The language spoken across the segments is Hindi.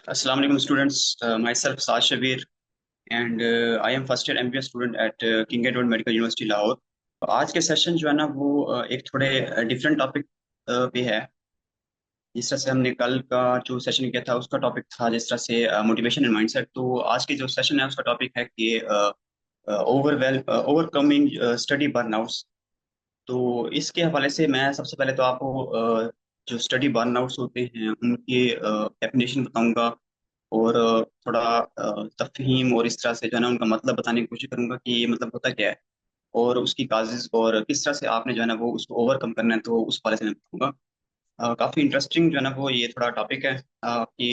Assalamu alaikum students. Myself Saad Shabir and I am first year MBA student at King Edward Medical University Lahore. आज के सेशन जो है ना वो एक थोड़े डिफरेंट टॉपिक पे है। जिस तरह से हमने कल का जो सेशन किया था उसका टॉपिक था जिस तरह से मोटिवेशन एंड माइंडसेट। तो आज के जो सेशन है उसका टॉपिक है कि ओवरकमिंग स्टडी बर्नआउट्स। तो इसके हवाले से मैं सबसे पहले तो आपको जो स्टडी बर्नआउट्स होते हैं उनकी डेफिनेशन बताऊंगा और थोड़ा तफहीम और इस तरह से जो है ना उनका मतलब बताने की कोशिश करूंगा कि ये मतलब होता क्या है और उसकी काजेज और किस तरह से आपने जो है ना वो उसको ओवरकम करना है, तो उस वाले से मैं बताऊंगा। काफी इंटरेस्टिंग जो है ना वो ये थोड़ा टॉपिक है आपकी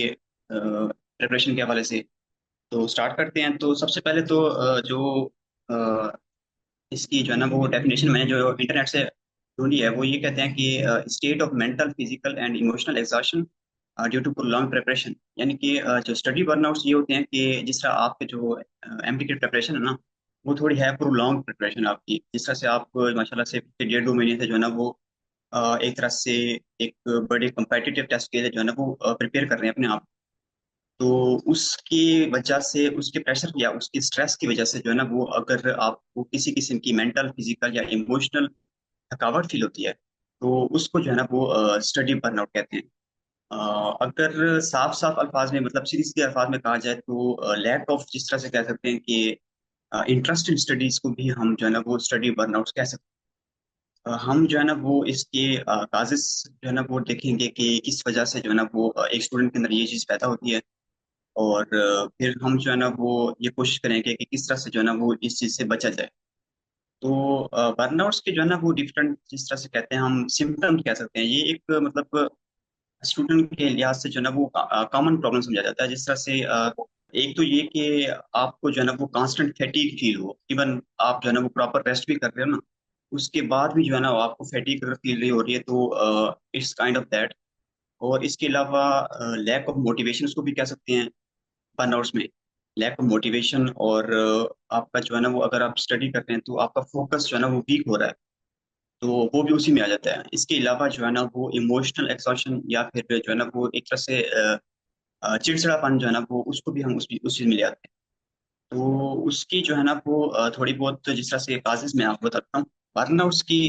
प्रिपरेशन के हवाले से। तो स्टार्ट करते हैं। तो सबसे पहले तो जो अ, इसकी जो है ना वो डेफिनेशन मैंने जो इंटरनेट से ढूंढी है वो ये कहते हैं कि state of mental physical and emotional exhaustion due to long preparation. यानी कि जो स्टडी बर्नआउट्स ये होते हैं कि जिस तरह आपके जो एमडी की प्रिपरेशन है ना वो थोड़ी है प्रोलॉन्ग प्रिपरेशन आपकी। जिस तरह से आप माशाल्लाह से पिछले 1.5 महीने से जो है ना वो एक तरह से एक बड़े competitive टेस्ट के लिए जो है ना वो प्रिपेयर कर रहे हैं अपने आप। तो उसकी वजह से उसके प्रेशर या उसकी स्ट्रेस की वजह से जो है ना वो अगर आपको किसी किस्म की मेंटल फिजिकल या इमोशनल थकावट फील होती है तो उसको जो है ना वो स्टडी बर्नआउट कहते हैं। अगर साफ साफ अल्फाज में मतलब सीधे सीधे अल्फाज में कहा जाए तो लैक ऑफ, जिस तरह से कह सकते हैं कि इंटरेस्ट इन स्टडीज को भी हम जो है ना वो स्टडी बर्नआउट कह सकते हैं। हम जो है ना वो इसके काजेस जो है ना वो देखेंगे कि किस वजह से जो है ना वो एक स्टूडेंट के अंदर ये चीज पैदा होती है। और फिर हम जो है ना वो ये कोशिश करेंगे कि किस तरह से जो है ना वो इस चीज से बचा जाए। तो बर्नआउट्स के जो है ना वो डिफरेंट, जिस तरह से कहते हैं हम सिम्टम्स कह सकते हैं, ये एक मतलब स्टूडेंट के लिहाज से जो है ना वो कॉमन प्रॉब्लम समझा जाता है। जिस तरह से एक तो ये कि आपको जो है ना वो कांस्टेंट फैटीग फील हो, इवन आप जो है ना वो प्रॉपर रेस्ट भी कर रहे हो ना उसके बाद भी जो है ना आपको फैटीग अगर फील रही हो रही है तो इट्स काइंड ऑफ दैट। और इसके अलावा लैक ऑफ मोटिवेशन उसको भी कह सकते हैं बर्नआउट्स में। लैक ऑफ मोटिवेशन और आपका जो है ना वो अगर आप स्टडी कर रहे हैं तो आपका फोकस जो है ना वो वीक हो रहा है, तो वो भी उसी में आ जाता है। इसके अलावा जो है ना वो इमोशनल एक्सॉशन या फिर जो है ना वो एक तरह से चिड़चिड़ापन जो है ना वो उसको भी हम उसी में ले आते हैं। तो उसकी जो है ना वो थोड़ी बहुत जिस तरह से काजेज मैं आपको बताता हूँ बर्नआउट्स की।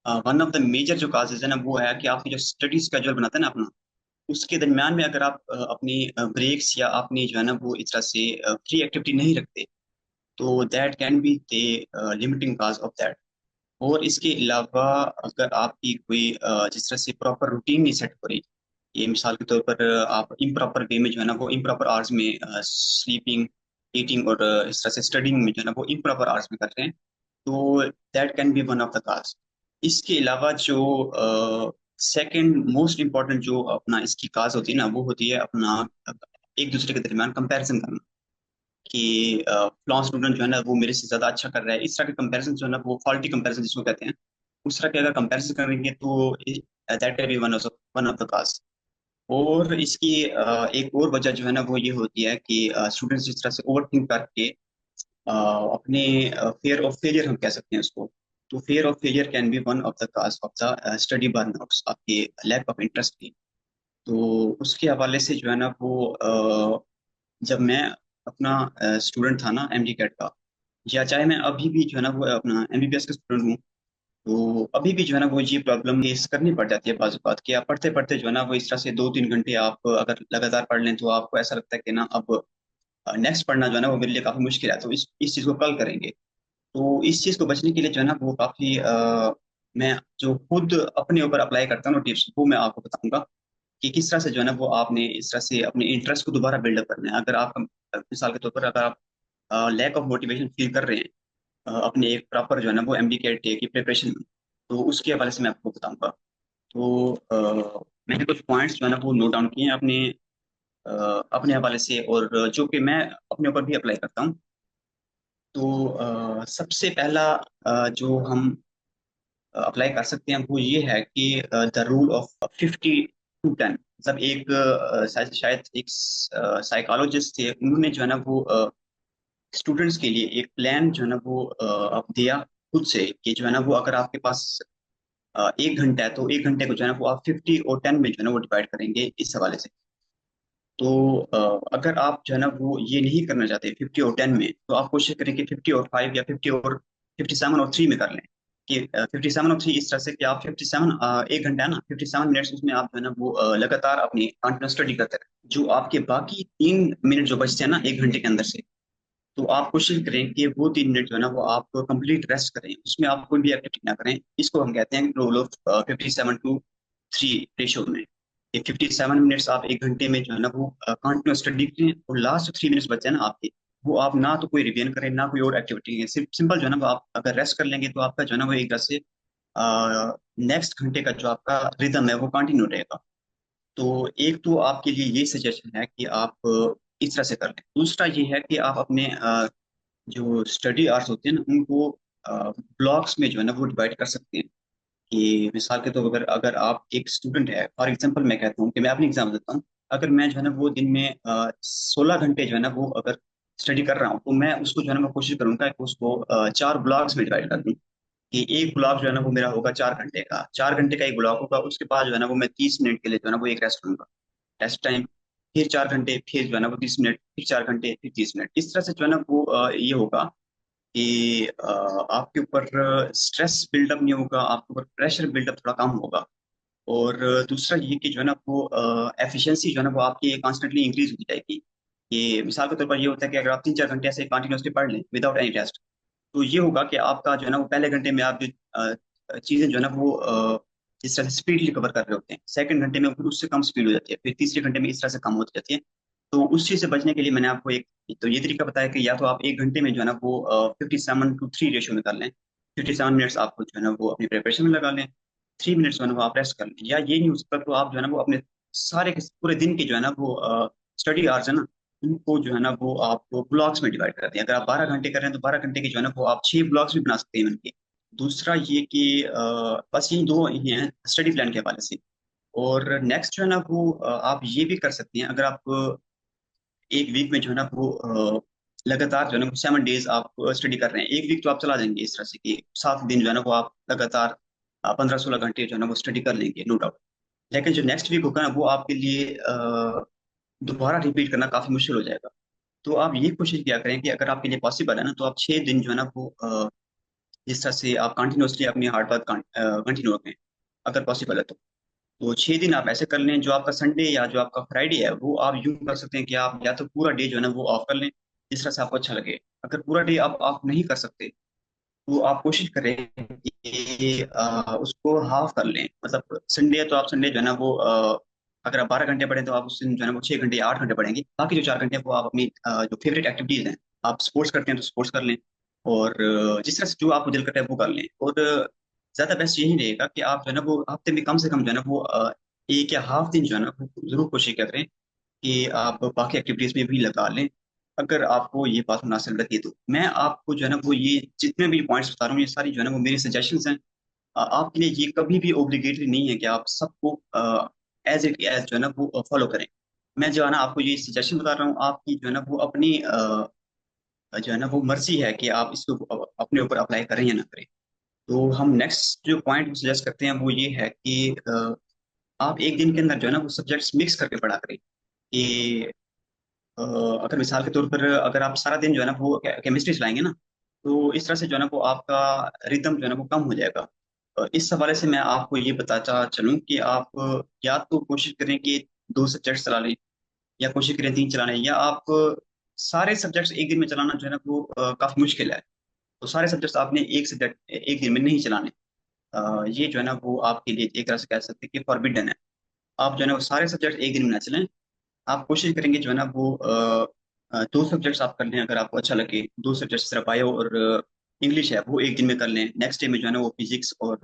वन ऑफ द मेजर जो काजेज है ना वो है कि आपकी जो स्टडी स्केड्यूल बनाते हैं ना अपना, उसके दरमियान में अगर आप अपनी ब्रेक्स या अपनी जो है ना वो इस तरह से फ्री एक्टिविटी नहीं रखते तो that can be the limiting cause of that. और इसके अलावा अगर आपकी कोई जिस तरह से प्रॉपर रूटीन नहीं सेट हो रही, ये मिसाल के तौर पर आप इम्प्रॉपर वे में जो है ना वो इम्प्रॉपर आवर्स में स्लीपिंग ईटिंग और इस तरह से स्टडिंग में जो है ना वो इम्प्रॉपर आवर्स में कर रहे हैं, तो that can be one of the cause. इसके अलावा जो सेकंड मोस्ट इम्पॉर्टेंट जो अपना इसकी काज होती है ना वो होती है अपना एक दूसरे के दरमियान कंपैरिजन करना कि फ्लॉ स्टूडेंट जो है ना वो मेरे से ज्यादा अच्छा कर रहा है। इस तरह के कंपैरिजन जो है ना वो फॉल्टी कंपैरिजन जिसको कहते हैं, उस तरह के अगर कंपैरिजन करेंगे तो that can be one of the cause. और इसकी एक और वजह जो है ना वो ये होती है कि स्टूडेंट्स जिस तरह से ओवर थिंक करके अपने फेयर ऑफ फेलियर हम कह सकते हैं उसको। तो fair of failure can be one of the cause of the study burnouts, आपके लैक ऑफ इंटरेस्ट की। तो उसके हवाले से जो है ना वो जब मैं अपना स्टूडेंट था ना एमडी कैट का, या चाहे मैं अभी भी जो है ना वो अपना एमबीबीएस का स्टूडेंट हूँ, तो अभी भी जो है ना वो ये प्रॉब्लम फेस करनी पड़ जाती है बाज़ बात कि आप पढ़ते पढ़ते जो है ना वो इस तरह से 2-3 घंटे आप अगर लगातार पढ़ लें तो आपको ऐसा लगता है कि ना अब नेक्स्ट पढ़ना जो है ना वो मेरे लिए काफी मुश्किल है, तो इस चीज को कल करेंगे। तो इस चीज को बचने के लिए जो है ना वो काफी मैं जो खुद अपने ऊपर अप्लाई करता हूँ ना टिप्स वो मैं आपको बताऊंगा कि किस तरह से जो है ना वो आपने इस तरह से अपने इंटरेस्ट को दोबारा बिल्डअप करना है। अगर आप मिसाल के तौर पर अगर आप लैक ऑफ मोटिवेशन फील कर रहे हैं अपने एक प्रॉपर जो है ना वो एमडी के की प्रिपरेशन में, तो उसके हवाले से मैं आपको बताऊंगा। तो मैंने कुछ पॉइंट्स जो है ना वो नोट डाउन किए हैं अपने हवाले से और जो कि मैं अपने ऊपर भी अप्लाई करता हूँ। तो सबसे पहला जो हम अप्लाई कर सकते हैं वो ये है कि द रूल ऑफ 50-10। मतलब एक शायद एक साइकोलॉजिस्ट थे, उन्होंने जो है ना वो स्टूडेंट्स के लिए एक प्लान जो है ना वो अब दिया खुद से कि जो है ना वो अगर आपके पास 1 घंटा है तो 1 घंटे को जो है ना वो आप 50 और 10 में जो है ना वो डिवाइड करेंगे इस हवाले से। तो अगर आप जो है ना वो ये नहीं करना चाहते 50 और 10 में, तो आप कोशिश करें कि 50 और 5 या 57 और 3 में कर लें। कि 57 और 3 इस तरह से कि आप 57 1 घंटा है ना, 57 मिनट्स उसमें आप जो है ना वो लगातार अपनी कंटिन्यूस स्टडी करते रहे। जो आपके बाकी 3 मिनट जो बचते हैं ना 1 घंटे के अंदर से, तो आप कोशिश करें कि वो 3 मिनट जो है ना वो आप कंप्लीट रेस्ट करें, उसमें आप कोई भी एक्टिविटी ना करें। इसको हम कहते हैं रोल ऑफ 57-3 रेशियो में। ये 57 मिनट्स आप 1 घंटे में जो है ना वो कंटिन्यूस स्टडी करें, और लास्ट 3 मिनट्स बचे हैं ना आपके, वो आप ना तो कोई रिवीजन करें ना कोई और एक्टिविटी है, सिर्फ सिंपल जो है ना वो आप अगर रेस्ट कर लेंगे तो आपका जो है ना वो एक तरह से नेक्स्ट घंटे का जो आपका रिदम है वो कंटिन्यू रहेगा। तो एक तो आपके लिए ये सजेशन है कि आप इस तरह से कर लें। दूसरा ये है कि आप अपने जो स्टडी आवर्स होते हैं ना उनको ब्लॉक्स में जो है ना वो डिवाइड कर सकते हैं। कि मिसाल के तौर पर अगर आप एक स्टूडेंट है, फॉर एग्जांपल मैं कहता हूँ कि मैं अपनी एग्जाम देता हूँ। अगर मैं जो है ना वो दिन में 16 घंटे जो है ना वो अगर स्टडी कर रहा हूँ, तो मैं उसको जो है ना मैं कोशिश करूंगा कि उसको 4 ब्लॉक्स में डिवाइड कर दूं। कि एक ब्लॉक जो है ना वो मेरा होगा 4 घंटे का, 4 घंटे का एक ब्लॉक होगा। उसके बाद जो है ना वो मैं 30 मिनट के लिए जो है ना वो एक रेस्ट लूंगा, टेस्ट टाइम। फिर 4 घंटे, फिर जो है ना वो 30 मिनट, फिर 4 घंटे, फिर 30 मिनट। इस तरह से जो है ना वो ये होगा कि आपके ऊपर स्ट्रेस बिल्डअप नहीं होगा, आपके ऊपर प्रेशर बिल्डअप थोड़ा कम होगा। और दूसरा ये कि जो है ना वो एफिशिएंसी जो है ना वो आपकी कॉन्स्टेंटली इंक्रीज होती जाएगी। ये मिसाल के तौर पर ये होता है कि अगर आप 3-4 घंटे ऐसे कंटिन्यूसली पढ़ लें विदाउट एनी टेस्ट, तो ये होगा कि आपका जो है ना वो पहले घंटे में आप जो चीजें जो है ना वो जिस तरह से स्पीडली कवर कर रहे होते हैं, सेकंड घंटे में फिर उससे कम स्पीड हो जाती है, फिर तीसरे घंटे में इस तरह से कम होती जाती है। तो उस चीज से बचने के लिए मैंने आपको एक तो ये तरीका बताया कि या तो आप 1 घंटे में जो है ना वो 57-3 रेशियो में कर लें। 57 मिनट्स आपको जो है ना वो अपनी प्रिपरेशन में लगा लें, 3 मिनट्स जो है ना वो आप रेस्ट कर लें। या ये नहीं हो सकता तो आप जो है ना वो अपने सारे के पूरे दिन के जो है ना वो स्टडी आवर्स है ना, उनको जो है ना वो आप ब्लॉक्स में डिवाइड करते हैं। अगर आप 12 घंटे कर रहे हैं तो 12 घंटे के जो है ना वो आप 6 ब्लॉक्स भी बना सकते हैं इनके। दूसरा ये कि बस ये दो ही हैं स्टडी प्लान के हवाले से। और नेक्स्ट जो है ना वो आप ये भी कर सकते हैं। अगर आप एक वीक में जो है ना वो लगातार जो है ना वो 7 डेज आप स्टडी कर रहे हैं, एक वीक तो आप चला जाएंगे इस तरह से कि 7 दिन जो है ना वो आप लगातार 15-16 घंटे जो है ना वो स्टडी कर लेंगे, नो डाउट। लेकिन जो नेक्स्ट वीक होगा ना वो आपके लिए दोबारा रिपीट करना काफी मुश्किल हो जाएगा। तो आप ये कोशिश किया करें कि अगर आपके लिए पॉसिबल है ना, तो आप 6 दिन जो है ना वो जिस तरह से आप कंटिन्यूसली अपनी हार्ड वर्क कंटिन्यू रखें, अगर पॉसिबल है तो 6 दिन आप ऐसे कर लें। जो आपका संडे या जो आपका फ्राइडे है वो आप यूं कर सकते हैं कि आप या तो पूरा डे जो है ना वो ऑफ कर लें, जिस तरह से आपको अच्छा लगे। अगर पूरा डे आप ऑफ नहीं कर सकते, तो आप कोशिश करें कि उसको हाफ कर लें। मतलब संडे है तो आप संडे जो है ना वो अगर आप 12 घंटे पढ़ें तो आप उस दिन जो है ना वो 6 घंटे या 8 घंटे पढ़ेंगे। बाकी जो 4 घंटे हैं वो आप अपनी जो फेवरेट एक्टिविटीज हैं, आप स्पोर्ट्स करते हैं तो स्पोर्ट्स कर लें। और जिस तरह से जो आपको दिल करता है वो कर लें। और ज्यादा बेस्ट यही रहेगा कि आप जो है ना वो हफ्ते में कम से कम जो है ना वो एक या हाफ दिन जो है ना वो जरूर कोशिश करें कि आप बाकी एक्टिविटीज में भी लगा लें, अगर आपको ये बात मुनासिब लगती है तो। मैं आपको जो है ना वो ये जितने भी पॉइंट्स बता रहा हूँ ये सारी जो है ना वो मेरी सजेशंस हैं। आपके लिए ये कभी भी ओब्लिगेटरी नहीं है कि आप सबको एज इट एज जो है ना वो फॉलो करें। मैं जो है ना आपको ये सजेशन बता रहा हूँ, आपकी जो है ना वो अपनी जो है ना वो मर्जी है कि आप इसको अपने ऊपर अप्लाई करें या ना करें। तो हम नेक्स्ट जो पॉइंट सजेस्ट करते हैं वो ये है कि आप एक दिन के अंदर जो है ना वो सब्जेक्ट्स मिक्स करके पढ़ा करें। कि अगर मिसाल के तौर पर अगर आप सारा दिन जो है ना वो केमिस्ट्री चलाएंगे ना, तो इस तरह से जो है ना वो आपका रिदम जो है ना वो कम हो जाएगा। इस हवाले से मैं आपको ये बताता चलूं कि आप या तो कोशिश करें कि 2 सब्जेक्ट चला लें, या कोशिश करें 3 चला लें, या आप सारे सब्जेक्ट्स एक दिन में चलाना जो है ना वो काफी मुश्किल है। तो सारे सब्जेक्ट्स आपने एक सब्जेक्ट एक दिन में नहीं चलाने। ये जो है ना वो आपके लिए एक तरह से कह सकते हैं कि फॉरबिडन है। आप जो है ना वो सारे सब्जेक्ट एक दिन में ना चलें। आप कोशिश करेंगे जो है ना वो 2 सब्जेक्ट्स आप कर लें अगर आपको अच्छा लगे। 2 सब्जेक्ट्स सिर्फ बायो और इंग्लिश है वो एक दिन में कर लें। नेक्स्ट डे में जो है ना वो फिजिक्स और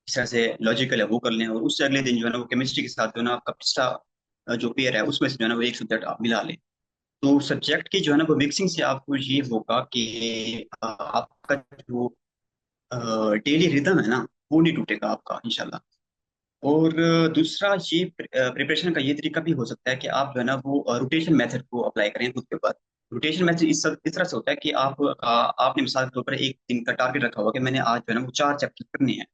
इस तरह से लॉजिकल है वो कर लें। और उससे अगले दिन जो है ना वो केमिस्ट्री के साथ जो है ना आपका पिछला जो पेयर है उसमें से जो है ना वो एक सब्जेक्ट आप मिला लें। तो सब्जेक्ट की जो है ना वो मिक्सिंग से आपको ये होगा कि आपका जो डेली रिदम है ना वो नहीं टूटेगा आपका इंशाल्लाह। और दूसरा ये प्रिपरेशन का ये तरीका भी हो सकता है कि आप जो है ना वो रोटेशन मेथड को अप्लाई करें खुद के ऊपर। रोटेशन मेथड इस तरह से होता है कि आपने मिसाल के तौर पर एक दिन का टारगेट रखा हुआ कि मैंने आज जो है ना वो 4 चैप्टर करने हैं।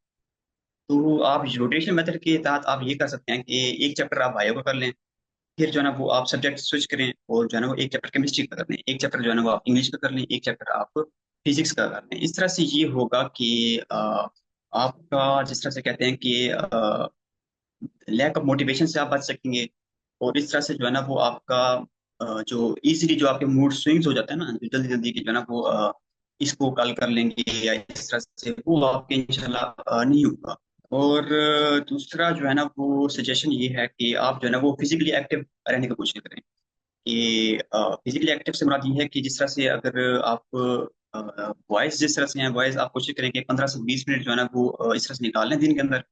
तो आप रोटेशन मेथड के तहत आप ये कर सकते हैं कि एक चैप्टर आप बायो का कर लें, फिर जो है ना वो आप सब्जेक्ट स्विच करें और जो है ना वो एक चैप्टर केमिस्ट्री का कर लें, एक चैप्टर जो है ना वो आप इंग्लिश का कर लें, एक चैप्टर आप फिजिक्स का कर लें। इस तरह से ये होगा कि आपका जिस तरह से कहते हैं कि लैक ऑफ मोटिवेशन से आप बच सकेंगे। और इस तरह से जो है ना वो आपका जो इजीली जो आपके मूड स्विंग्स हो जाते हैं ना, जो जल्दी जल्दी के जो है ना वो इसको कल कर लेंगे या इस तरह से, वो आपके इंशाल्लाह नहीं होगा। और दूसरा जो है ना वो सजेशन ये है कि आप जो है ना वो फिजिकली एक्टिव रहने की कोशिश करें। कि फिजिकली एक्टिव से मुराद ये है कि जिस तरह से अगर आप वॉइस जिस तरह से हैं, वॉइस आप कोशिश करें कि 15 से 20 मिनट जो है ना वो इस तरह से निकाल लें दिन के अंदर।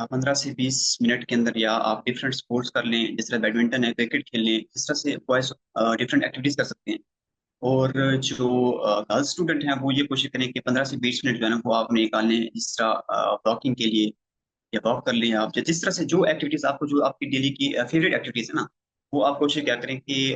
15 से 20 मिनट के अंदर या आप डिफरेंट स्पोर्ट्स कर लें, जिस तरह बैडमिंटन है, क्रिकेट खेल लें, इस तरह से बॉयज डिफरेंट एक्टिविटीज कर सकते हैं। और जो गर्ल्स स्टूडेंट हैं वो ये कोशिश करें कि 15 से 20 मिनट जो है ना वो आप निकाल लें, जिस तरह वॉकिंग के लिए या वॉक कर लें आप, या जिस तरह से जो एक्टिविटीज आपको, जो आपकी डेली की फेवरेट एक्टिविटीज है ना, वो आप कोशिश क्या करें कि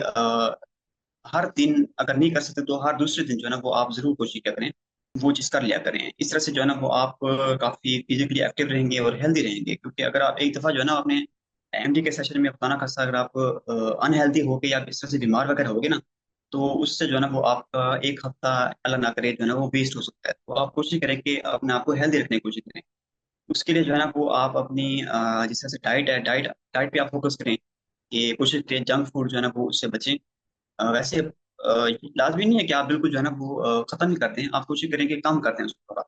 हर दिन अगर नहीं कर सकते तो हर दूसरे दिन जो है ना वो आप जरूर कोशिश क्या करें, वो चीज कर लिया करें। इस तरह से जो है ना वो आप काफी फिजिकली एक्टिव रहेंगे और हेल्दी रहेंगे। क्योंकि अगर आप एक दफा जो है ना अपने एमडी के सेशन में बताना खासा अगर आप अनहेल्दी हो गए या इस तरह से बीमार वगैरह हो गए ना, तो उससे जो है ना वो आपका एक हफ्ता, अल्लाह ना करे, जो है ना वो वेस्ट हो सकता है। तो आप कोशिश करें कि अपने आप को हेल्दी रखने की कोशिश करें। उसके लिए जो है ना वो आप अपनी जिस तरह से डाइट है, डाइट डाइट पे आप फोकस करें कि कोशिश करें जंक फूड जो है ना वो उससे बचें। वैसे लाजमी नहीं है कि आप बिल्कुल जो है ना वो खत्म ही कर दें, आप कोशिश करें कि कम कर दें उसको थोड़ा।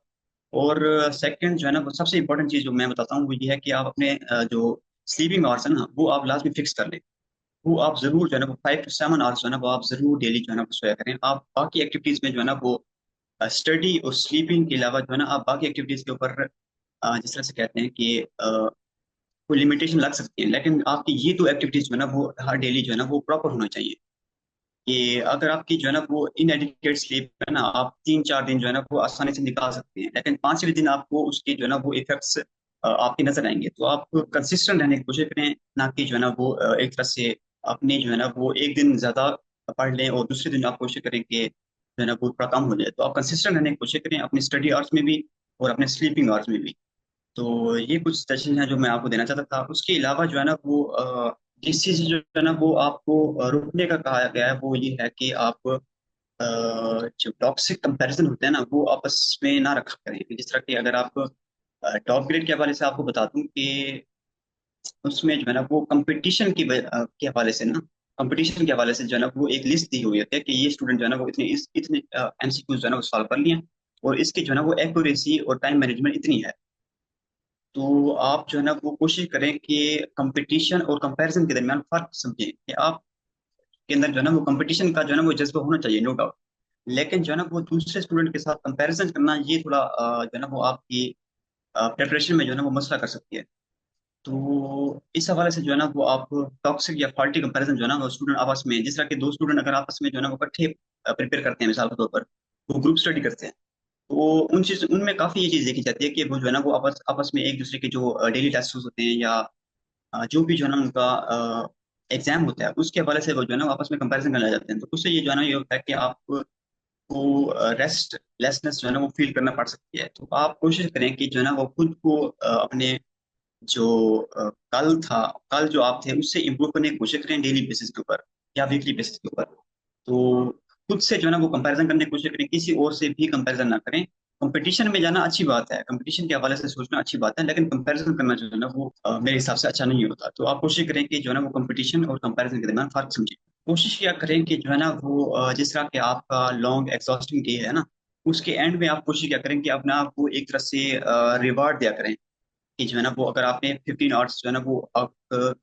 और सेकंड जो है ना वो सबसे इंपॉर्टेंट चीज जो मैं बताता हूँ वो ये है कि आप अपने जो स्लीपिंग आवर्स है ना वो आप लाजमी फिक्स कर लें। वो आप जरूर जो है ना वो 5 to 7 आवर्स जो है ना वो आप जरूर डेली जो है ना वो सोया करें। आप बाकी एक्टिविटीज में जो है ना वो स्टडी और स्लीपिंग के अलावा जो है ना आप बाकी एक्टिविटीज के ऊपर जिस तरह से कहते हैं कि कोई लिमिटेशन लग सकती है, लेकिन आपकी ये दो एक्टिविटीज जो है ना वो हर डेली जो है ना वो प्रॉपर होना चाहिए। कि अगर आपकी जो है ना वो इनएडिक्वेट स्लीप है ना, आप 3 4 दिन जो है ना वो आसानी से निकाल सकते हैं, लेकिन 5वें दिन आपको उसके जो है ना वो इफेक्ट्स आपके नजर आएंगे। तो आप कंसिस्टेंट रहने की कोशिश करें, ना कि जो है ना वो एक तरह से अपने जो है ना वो एक दिन ज्यादा पढ़ लें और दूसरे दिन आप कोशिश करें कि जो है ना वो थोड़ा कम हो जाए। तो आप कंसिस्टेंट रहने की कोशिश करें अपनी स्टडी आवर्स में भी और अपने स्लीपिंग आवर्स में भी। तो ये कुछ सजेशन है जो मैं आपको देना चाहता था। उसके अलावा जो है ना वो जिस चीज जो है ना वो आपको रोकने का कहा गया है वो ये है कि आप जो टॉक्सिक कंपैरिजन होते हैं ना वो आपस में ना रखा करें। जिस तरह कि अगर आप टॉप ग्रेड के हवाले से आपको बता दूं कि उसमें जो है ना वो कंपटीशन के हवाले से ना, कंपटीशन के हवाले से जो है ना वो एक लिस्ट दी हुई होती है कि ये स्टूडेंट जो है ना वो इतने एमसीक्यू जो है ना वो सॉल्व कर लिए हैं, और इसकी जो है ना वो एक्यूरेसी और टाइम मैनेजमेंट इतनी है। तो आप जो है ना वो कोशिश करें कि कंपटीशन और कंपैरिजन के दरमियान फर्क समझें कि आप के अंदर जो है ना वो कंपटीशन का जो है ना वो जज्बा होना चाहिए, नो डाउट। लेकिन जो है ना वो दूसरे स्टूडेंट के साथ कंपैरिजन करना ये थोड़ा जो है ना वो आपकी प्रिपरेशन में जो है ना वो मसला कर सकती है। तो इस हवाले से जो है ना वो आप टॉक्सिक या फॉल्टी कंपैरिजन जो है ना वो स्टूडेंट आपस में, जिस तरह के दो स्टूडेंट अगर आपस में जो है ना वो इकट्ठे प्रिपेयर करते हैं, मिसाल के तौर पर वो ग्रुप स्टडी करते हैं, तो उनमें काफी ये चीज देखी जाती है कि वो जो है ना वो आपस आपस में एक दूसरे के जो डेली टेस्ट होते हैं या जो भी जो है ना उनका एग्जाम होता है उसके हवाले से वो जो है ना आपस में कंपैरिजन करने लग जाते हैं। तो उससे ये जो है ना ये होता है कि आपको रेस्ट लेसनेस जो है ना वो फील करना पड़ सकती है। तो आप कोशिश करें कि जो है ना वो खुद को अपने जो कल जो आप थे उससे इम्प्रूव करने की कोशिश करें डेली बेसिस के ऊपर या वीकली बेसिस के ऊपर। तो खुद से जो है ना वो कंपैरिजन करने की कोशिश करें, किसी और से भी कंपैरिजन ना करें। कंपटीशन में जाना अच्छी बात है, कंपटीशन के हवाले से सोचना अच्छी बात है, लेकिन कंपैरिजन करना जो है ना वो मेरे हिसाब से अच्छा नहीं होता। तो आप कोशिश करें कि जो है ना वो कंपटीशन और कंपैरिजन के दरमियान फर्क समझें। कोशिश किया करें कि जो है ना वो जिस तरह के आपका लॉन्ग एग्जॉस्टिंग डे है ना, उसके एंड में आप कोशिश क्या करें कि अपने आप को एक तरह से रिवार्ड दिया करें। कि जो है ना वो अगर आपने 15 आवर्स जो है ना वो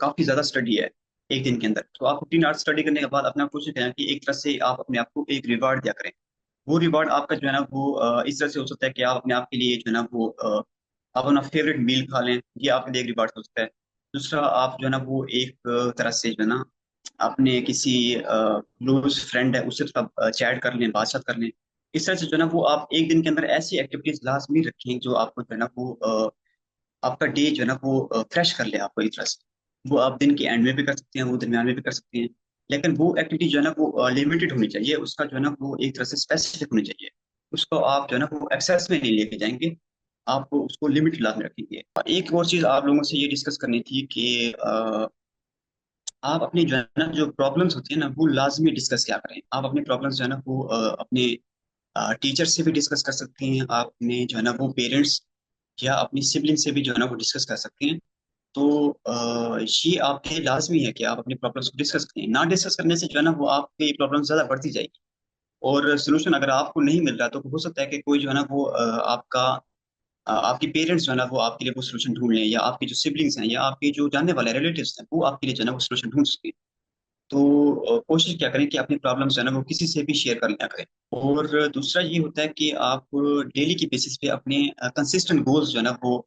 काफी ज्यादा स्टडी है एक दिन के अंदर, तो आप 15 आवर्स स्टडी करने के बाद अपने आप कोशिश करें कि एक तरह से आप अपने आप को एक रिवार्ड दिया करें। वो रिवार्ड आपका जो है ना वो इस तरह से हो सकता है कि आप अपने आप के लिए जो है ना वो आप अपना फेवरेट मील खा लें, ये आपके लिए एक रिवार्ड हो सकता है। दूसरा, आप जो है ना वो एक तरह से जो है ना अपने किसी क्लोज फ्रेंड है उससे थोड़ा चैट कर लें, बातचीत कर लें। इस तरह से जो है ना वो आप एक दिन के अंदर ऐसी एक्टिविटीज लाजमी रखें जो आपको जो है ना वो आपका डे जो है ना वो फ्रेश कर ले आपको एक तरह से। वो आप दिन के एंड में भी कर सकते हैं, वो दरमियान में भी कर सकते हैं, लेकिन वो एक्टिविटी जो है ना वो लिमिटेड होनी चाहिए, उसका जो है ना वो एक तरह से स्पेसिफिक होनी चाहिए। उसको आप जो है ना वो एक्सेस में नहीं लेके जाएंगे, आप उसको लिमिट लाद में रखेंगे। एक और चीज आप लोगों से ये डिस्कस करनी थी कि आप अपनी जो है ना जो प्रॉब्लम्स होती है ना वो लाजमी डिस्कस क्या करें। आप अपनी प्रॉब्लम्स जो है ना वो अपने टीचर से भी डिस्कस कर सकते हैं। आप अपने जो है ना वो पेरेंट्स या अपनी सिबलिंग से भी जो है ना वो डिस्कस कर सकते हैं। तो ये आपके लिए लाजमी है कि आप अपनी प्रॉब्लम्स को डिस्कस करें। ना डिस्कस करने से जो है ना वो आपकी प्रॉब्लम ज्यादा बढ़ती जाएगी, और सोल्यूशन अगर आपको नहीं मिल रहा तो हो सकता है कि कोई जो है ना वो आपके पेरेंट्स जो है ना वो आपके लिए वो सोल्यूशन ढूंढ लें, या आपके जो सिबलिंग्स हैं या आपके जो जानने वाले रिलेटिव्स हैं वो आपके लिए जो है ना वो सोल्यूशन ढूंढ सकते हैं। तो कोशिश क्या करें कि अपनी प्रॉब्लम्स जो है ना वो किसी से भी शेयर कर लिया करें। और दूसरा ये होता है कि आप डेली की बेसिस पे अपने कंसिस्टेंट गोल्स जो है ना वो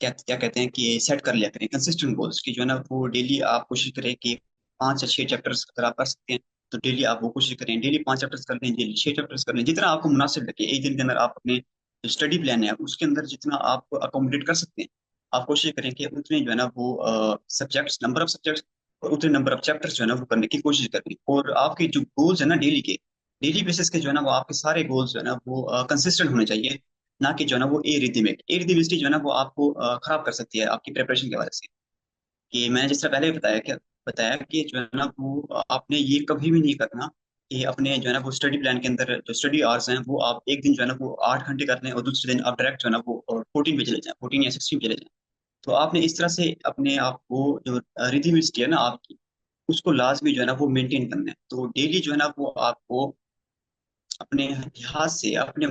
क्या क्या कहते हैं कि सेट कर लिया करें। कंसिस्टेंट गोल्स की जो है ना वो डेली आप कोशिश करें कि 5 या 6 चैप्टर्स अगर आप कर सकते हैं तो डेली आप वो कोशिश करें, डेली 5 चैप्टर्स कर लें, डेली 6 चैप्टर्स कर लें, जितना आपको मुनासिब लगे। एक दिन के अंदर आप अपने स्टडी प्लान है उसके अंदर जितना आप अकोमोडेट कर सकते हैं, आप कोशिश करें कि उतने जो है ना वो सब्जेक्ट्स, नंबर ऑफ सब्जेक्ट्स और उतने नंबर ऑफ चैप्टर्स जो है ना वो करने की कोशिश करें। और आपके जो गोल्स है ना डेली के, डेली बेसिस के जो है ना वो आपके सारे गोल्स जो है ना वो कंसिस्टेंट होने चाहिए। ना कि जो है ना वो ए रिदमिक जो है ना वो आपको खराब कर सकती है आपकी प्रिपरेशन की वजह से। कि मैंने जिस तरह पहले बताया कि जो है ना वो आपने ये कभी भी नहीं करना कि अपने जो है ना वो स्टडी प्लान के अंदर जो स्टडी आवर्स हैं वो आप एक दिन जो है ना वो 8 घंटे कर लें और दूसरे दिन आप डायरेक्ट जो है ना वो 14 पे चले जाएं, 14 या 16 पे चले जाएं। तो आपने इस तरह से अपने आप को जो रिदमिस्टी है ना आपकी, उसको लाजमी जो है ना वो मेंटेन करना है। तो डेली जो है ना वो आपको अपने लिहाज से अपने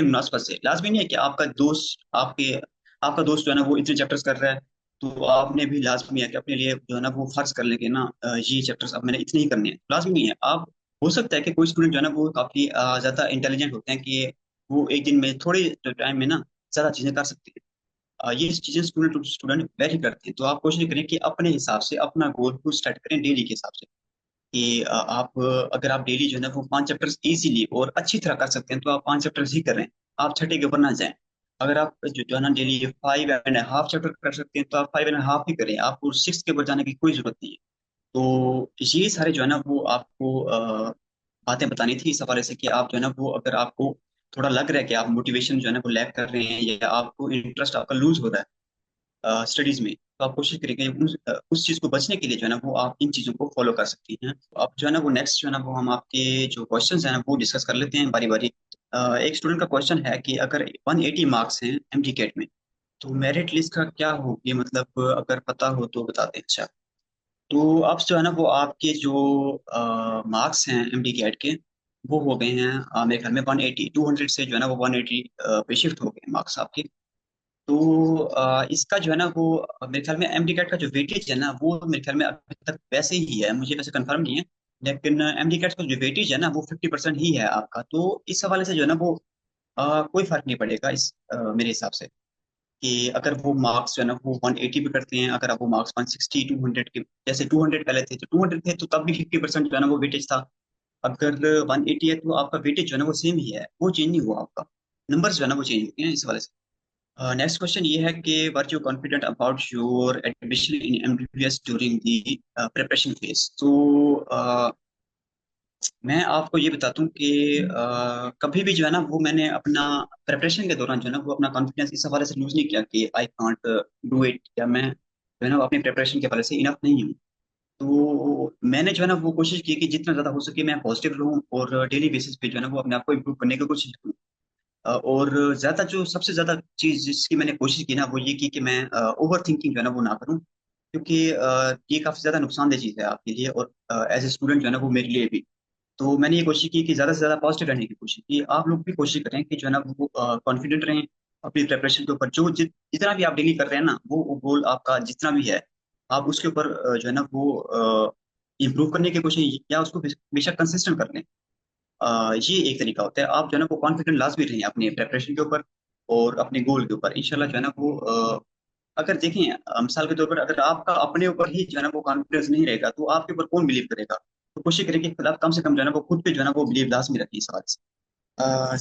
मुनासबत से, लाजमी नहीं है कि आपका दोस्त जो है ना वो इतने चैप्टर्स कर रहा है तो आपने भी लाजमी है कि अपने लिए जो है ना वो फर्ज कर लेंगे ना ये चैप्टर्स अब मैंने इतने ही करने हैं, लाजमी नहीं है। आप हो सकता है कि कोई स्टूडेंट जो है ना वो काफी ज्यादा इंटेलिजेंट होते हैं कि वो एक दिन में थोड़े टाइम में ना ज्यादा चीजें कर सकते हैं। ये चीजें स्टूडेंट टू स्टूडेंट वेरी करते हैं। तो आप कोशिश करें कि अपने हिसाब से अपना गोल को सेट करें डेली के हिसाब से। कि अगर आप डेली जो है ना वो 5 चैप्टर्स इजीली और अच्छी तरह कर सकते हैं तो आप 5 चैप्टर्स ही करें, आप छठे के ऊपर ना जाएं। अगर आप जो है ना डेली 5.5 चैप्टर कर सकते हैं तो आप 5.5 ही करें, आपको 6 के ऊपर जाने की कोई जरूरत नहीं है। तो ये सारे जो है ना वो आपको बातें बतानी थी इस हवाले से कि आप जो है ना वो अगर आपको थोड़ा लग रहा है कि आप मोटिवेशन जो है ना वो लैक कर रहे हैं या आपको इंटरेस्ट आपका लूज हो रहा है स्टडीज में, तो आप कोशिश करें कि उस चीज को बचने के लिए जो है ना वो आप इन चीजों को फॉलो कर सकती हैं। तो अब जो है ना वो नेक्स्ट जो है ना वो हम आपके जो क्वेश्चंस हैं ना वो डिस्कस कर लेते हैं बारी बारी। एक स्टूडेंट का क्वेश्चन है कि अगर 180 मार्क्स हैं एमडीकेट में तो मेरिट लिस्ट का क्या हो, ये मतलब अगर पता हो तो बता दें। अच्छा, तो अब जो है ना वो आपके जो मार्क्स हैं एमडीकेट के वो हो गए हैं मेरे ख्याल में 180, 200 से जो है ना वो 180 पे शिफ्ट हो गए मार्क्स आपके। तो इसका जो है ना वो मेरे ख्याल में एमडी कैट का जो वेटेज है ना वो मेरे ख्याल में अभी तक वैसे ही है, मुझे वैसे कंफर्म नहीं है। लेकिन एमडी कैट का जो वेटेज है ना वो 50% ही है आपका। तो इस हवाले से जो है ना वो कोई फर्क नहीं पड़ेगा मेरे हिसाब से। कि अगर वो मार्क्स जो है ना वो 180 पे करते हैं, अगर आप वो मार्क्स 160 200 के, जैसे 200 पहले थे तो 200 थे तो तब भी 50% जो है ना वो वेटेज था। अगर 180 है तो आपका वेटेज जो है ना वो सेम ही है, वो चेंज नहीं हुआ आपका। नंबर्स जो है ना वो चेंज हुए हैं इस वाले से। नेक्स्ट क्वेश्चन ये है कि were you confident about your admission in MBBS during the preparation phase. तो मैं आपको ये बताता हूँ कि कभी भी जो है ना वो मैंने अपना प्रिपरेशन के दौरान जो है ना वो अपना कॉन्फिडेंस इस हवाले से लूज नहीं किया कि आई कांट डू इट, या मैं जो है ना अपनी प्रिपरेशन के हवाले से इनफ नहीं हूँ। तो मैंने जो है ना वो कोशिश की कि जितना ज्यादा हो सके मैं पॉजिटिव रहूँ और डेली बेसिस पे जो है ना वो अपने आप को इम्प्रूव करने की कोशिश करूँ। और ज्यादा जो सबसे ज्यादा चीज जिसकी मैंने कोशिश की ना वो ये की कि मैं ओवर थिंकिंग जो है ना वो ना करूं। क्योंकि ये काफी ज्यादा नुकसानदेह चीज है आपके लिए और एज ए स्टूडेंट जो है ना वो मेरे लिए भी। तो मैंने ये कोशिश की कि ज्यादा से ज्यादा पॉजिटिव रहने की कोशिश की। आप लोग भी कोशिश करें कि जो है ना वो कॉन्फिडेंट रहें अपनी प्रिपरेशन के ऊपर। जितना भी आप डेली कर रहे हैं ना वो गोल आपका जितना भी है आप उसके ऊपर जो है ना वो इम्प्रूव करने की कोशिश या उसको बेशक कंसिस्टेंट कर लें। ये एक तरीका होता है। आप जो है ना वो कॉन्फिडेंट लाजमी रहें अपने प्रेपरेशन के ऊपर और अपने गोल के ऊपर। इंशाल्लाह जो है ना वो अगर देखें मिसाल के तौर पर अगर आपका अपने ऊपर ही जो है ना वो कॉन्फिडेंस नहीं रहेगा तो आपके ऊपर कौन बिलीव करेगा। तो कोशिश करें कि खुद आप कम से कम जो है ना वो खुद पे जो है ना वो बिलीव लाजमी रखें इस बात से।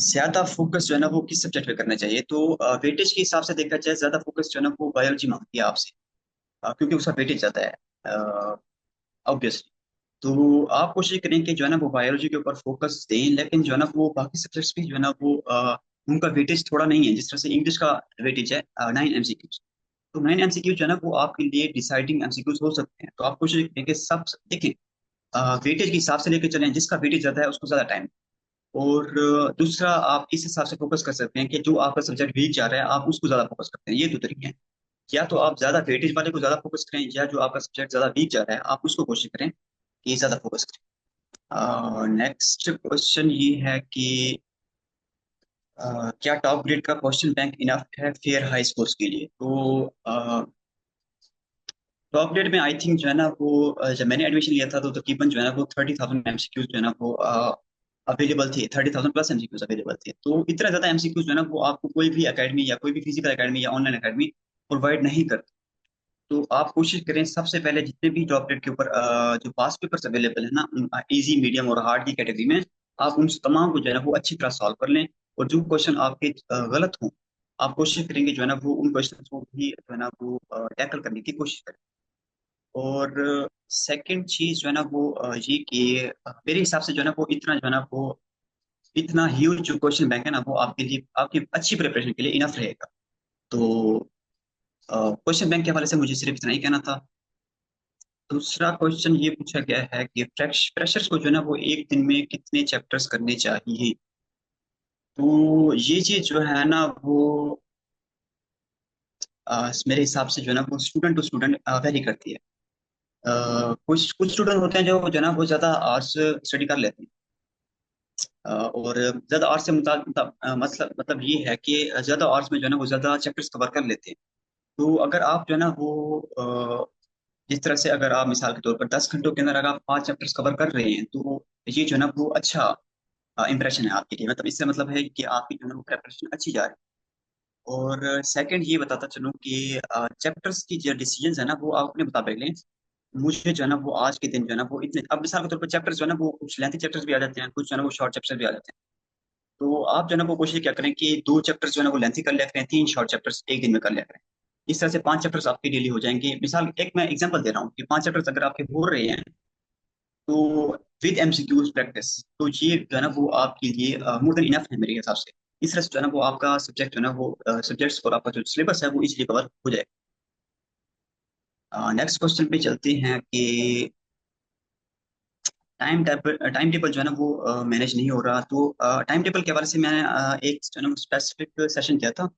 ज्यादा फोकस जो है ना वो किस सब्जेक्ट पे करना चाहिए, तो वेटेज के हिसाब से देखा जाए ज्यादा फोकस जो है ना वो बायोलॉजी मांगती है आपसे, क्योंकि उसका वेटेज ज्यादा है ऑब्वियसली। तो आप कोशिश करें कि जो है ना वो बायोलॉजी के ऊपर फोकस दें, लेकिन जो है ना वो बाकी सब्जेक्ट्स भी जो है ना वो उनका वेटेज थोड़ा नहीं है। जिस तरह से इंग्लिश का वेटेज है 9 एमसीक्यूज, तो 9 MCQ जो है ना वो आपके लिए डिसाइडिंग एमसीक्यूज हो सकते हैं। तो आप कोशिश करें कि सब देखें, वेटेज के हिसाब से लेके चलें, जिसका वेटेज ज्यादा है उसको ज्यादा टाइम। और दूसरा आप इस हिसाब से फोकस कर सकते हैं कि जो आपका सब्जेक्ट वीक जा रहा है आप उसको ज्यादा फोकस करते हैं। ये दो तरीके हैं, या तो आप ज्यादा वेटेज वाले को ज्यादा फोकस करें, या जो आपका सब्जेक्ट ज्यादा वीक जा रहा है आप उसको कोशिश करें कि ज्यादा फोकस करें। नेक्स्ट क्वेश्चन ये है कि क्या टॉप ग्रेड का क्वेश्चन बैंक इनफ है फेयर हाई स्कोर्स के लिए? तो टॉप ग्रेड में आई थिंक जो है ना वो जब मैंने एडमिशन लिया था तो तकरीबन जो है ना वो 30,000 MCQs जो है ना वो अवेलेबल थे, 30,000+ MCQs अवेलेबल थे। तो इतना ज्यादा एमसीक्यूज जो है ना वो आपको कोई भी एकेडमी या कोई भी फिजिकल एकेडमी या ऑनलाइन एकेडमी प्रोवाइड नहीं करती। तो आप कोशिश करें सबसे पहले जितने भी टॉप ग्रेड के ऊपर जो पास पेपर्स अवेलेबल है ना, इजी मीडियम और हार्ड की कैटेगरी में, आप उन तमाम को जो है ना वो अच्छी तरह सॉल्व कर लें। और जो क्वेश्चन आपके गलत हों, आप कोशिश करेंगे जो है ना वो उन क्वेश्चन को भी जो है ना वो टैकल करने की कोशिश करें। और सेकंड चीज जो है ना वो ये कि मेरे हिसाब से जो है ना वो इतना जो है ना वो इतना ह्यूज जो क्वेश्चन बैंक है ना वो आपके लिए आपकी अच्छी प्रिपरेशन के लिए इनफ रहेगा। तो क्वेश्चन बैंक के हवाले से मुझे सिर्फ इतना ही कहना था। दूसरा क्वेश्चन ये पूछा गया है कि फ्रेशर्स को जो है ना वो एक दिन में कितने चैप्टर्स करने चाहिए? तो ये चीज जो है ना वो मेरे हिसाब से जो है ना वो स्टूडेंट टू स्टूडेंट वेरी करती है। कुछ कुछ स्टूडेंट होते हैं जो है ना वो ज्यादा आर्ट्स स्टडी कर लेते हैं। और ज्यादा आर्ट्स से मतलब ये है कि ज्यादा आर्ट्स में जो है ना वो ज्यादा चैप्टर्स कवर कर लेते हैं। तो अगर आप जो है ना वो जिस तरह से अगर आप मिसाल के तौर पर 10 घंटों के अंदर अगर आप 5 चैप्टर्स कवर कर रहे हैं, तो ये जो है ना वो अच्छा इंप्रेशन है आपके लिए। मतलब इससे मतलब है कि आपकी जो है ना वो प्रेपरेशन अच्छी जा रही है। और सेकंड ये बताता चलूँ कि चैप्टर्स की जो डिसीजन है ना वो आप अपने मुताबिक लें। मुझे जो है ना वो आज के दिन जो है ना वो इतने, अब मिसाल के तौर पर चैप्टर्स जो है ना वो कुछ लेंथी चैप्टर्स भी आ जाते हैं, कुछ जो है ना वो शॉर्ट चैप्टर्स भी आ जाते हैं। तो आप जो है ना वो कोशिश क्या करें कि 2 चैप्टर्स जो है ना वो लेंथी कर लिया करें, 3 शॉर्ट चैप्टर्स एक दिन में कर लिया करें। इस तरह से 5 चैप्टर्स आपके डेली हो जाएंगे। मिसाल एक मैं एग्जांपल दे रहा हूँ कि 5 चैप्टर्स अगर आपके हो रहे हैं, तो विद एमसीक्यूज प्रैक्टिस, तो ये जो है ना वो आपके लिए मोर देन इनफ है मेरे हिसाब से। इस तरह से जो है ना वो आपका सब्जेक्ट जो है ना वो सब्जेक्ट्स और आपका जो सिलेबस है वो इजीली कवर हो जाएगा। नेक्स्ट क्वेश्चन पे चलते हैं कि टाइम टेबल जो है ना वो मैनेज नहीं हो रहा। तो टाइम टेबल के हवाले से मैंने एक जो है ना स्पेसिफिक सेशन किया था।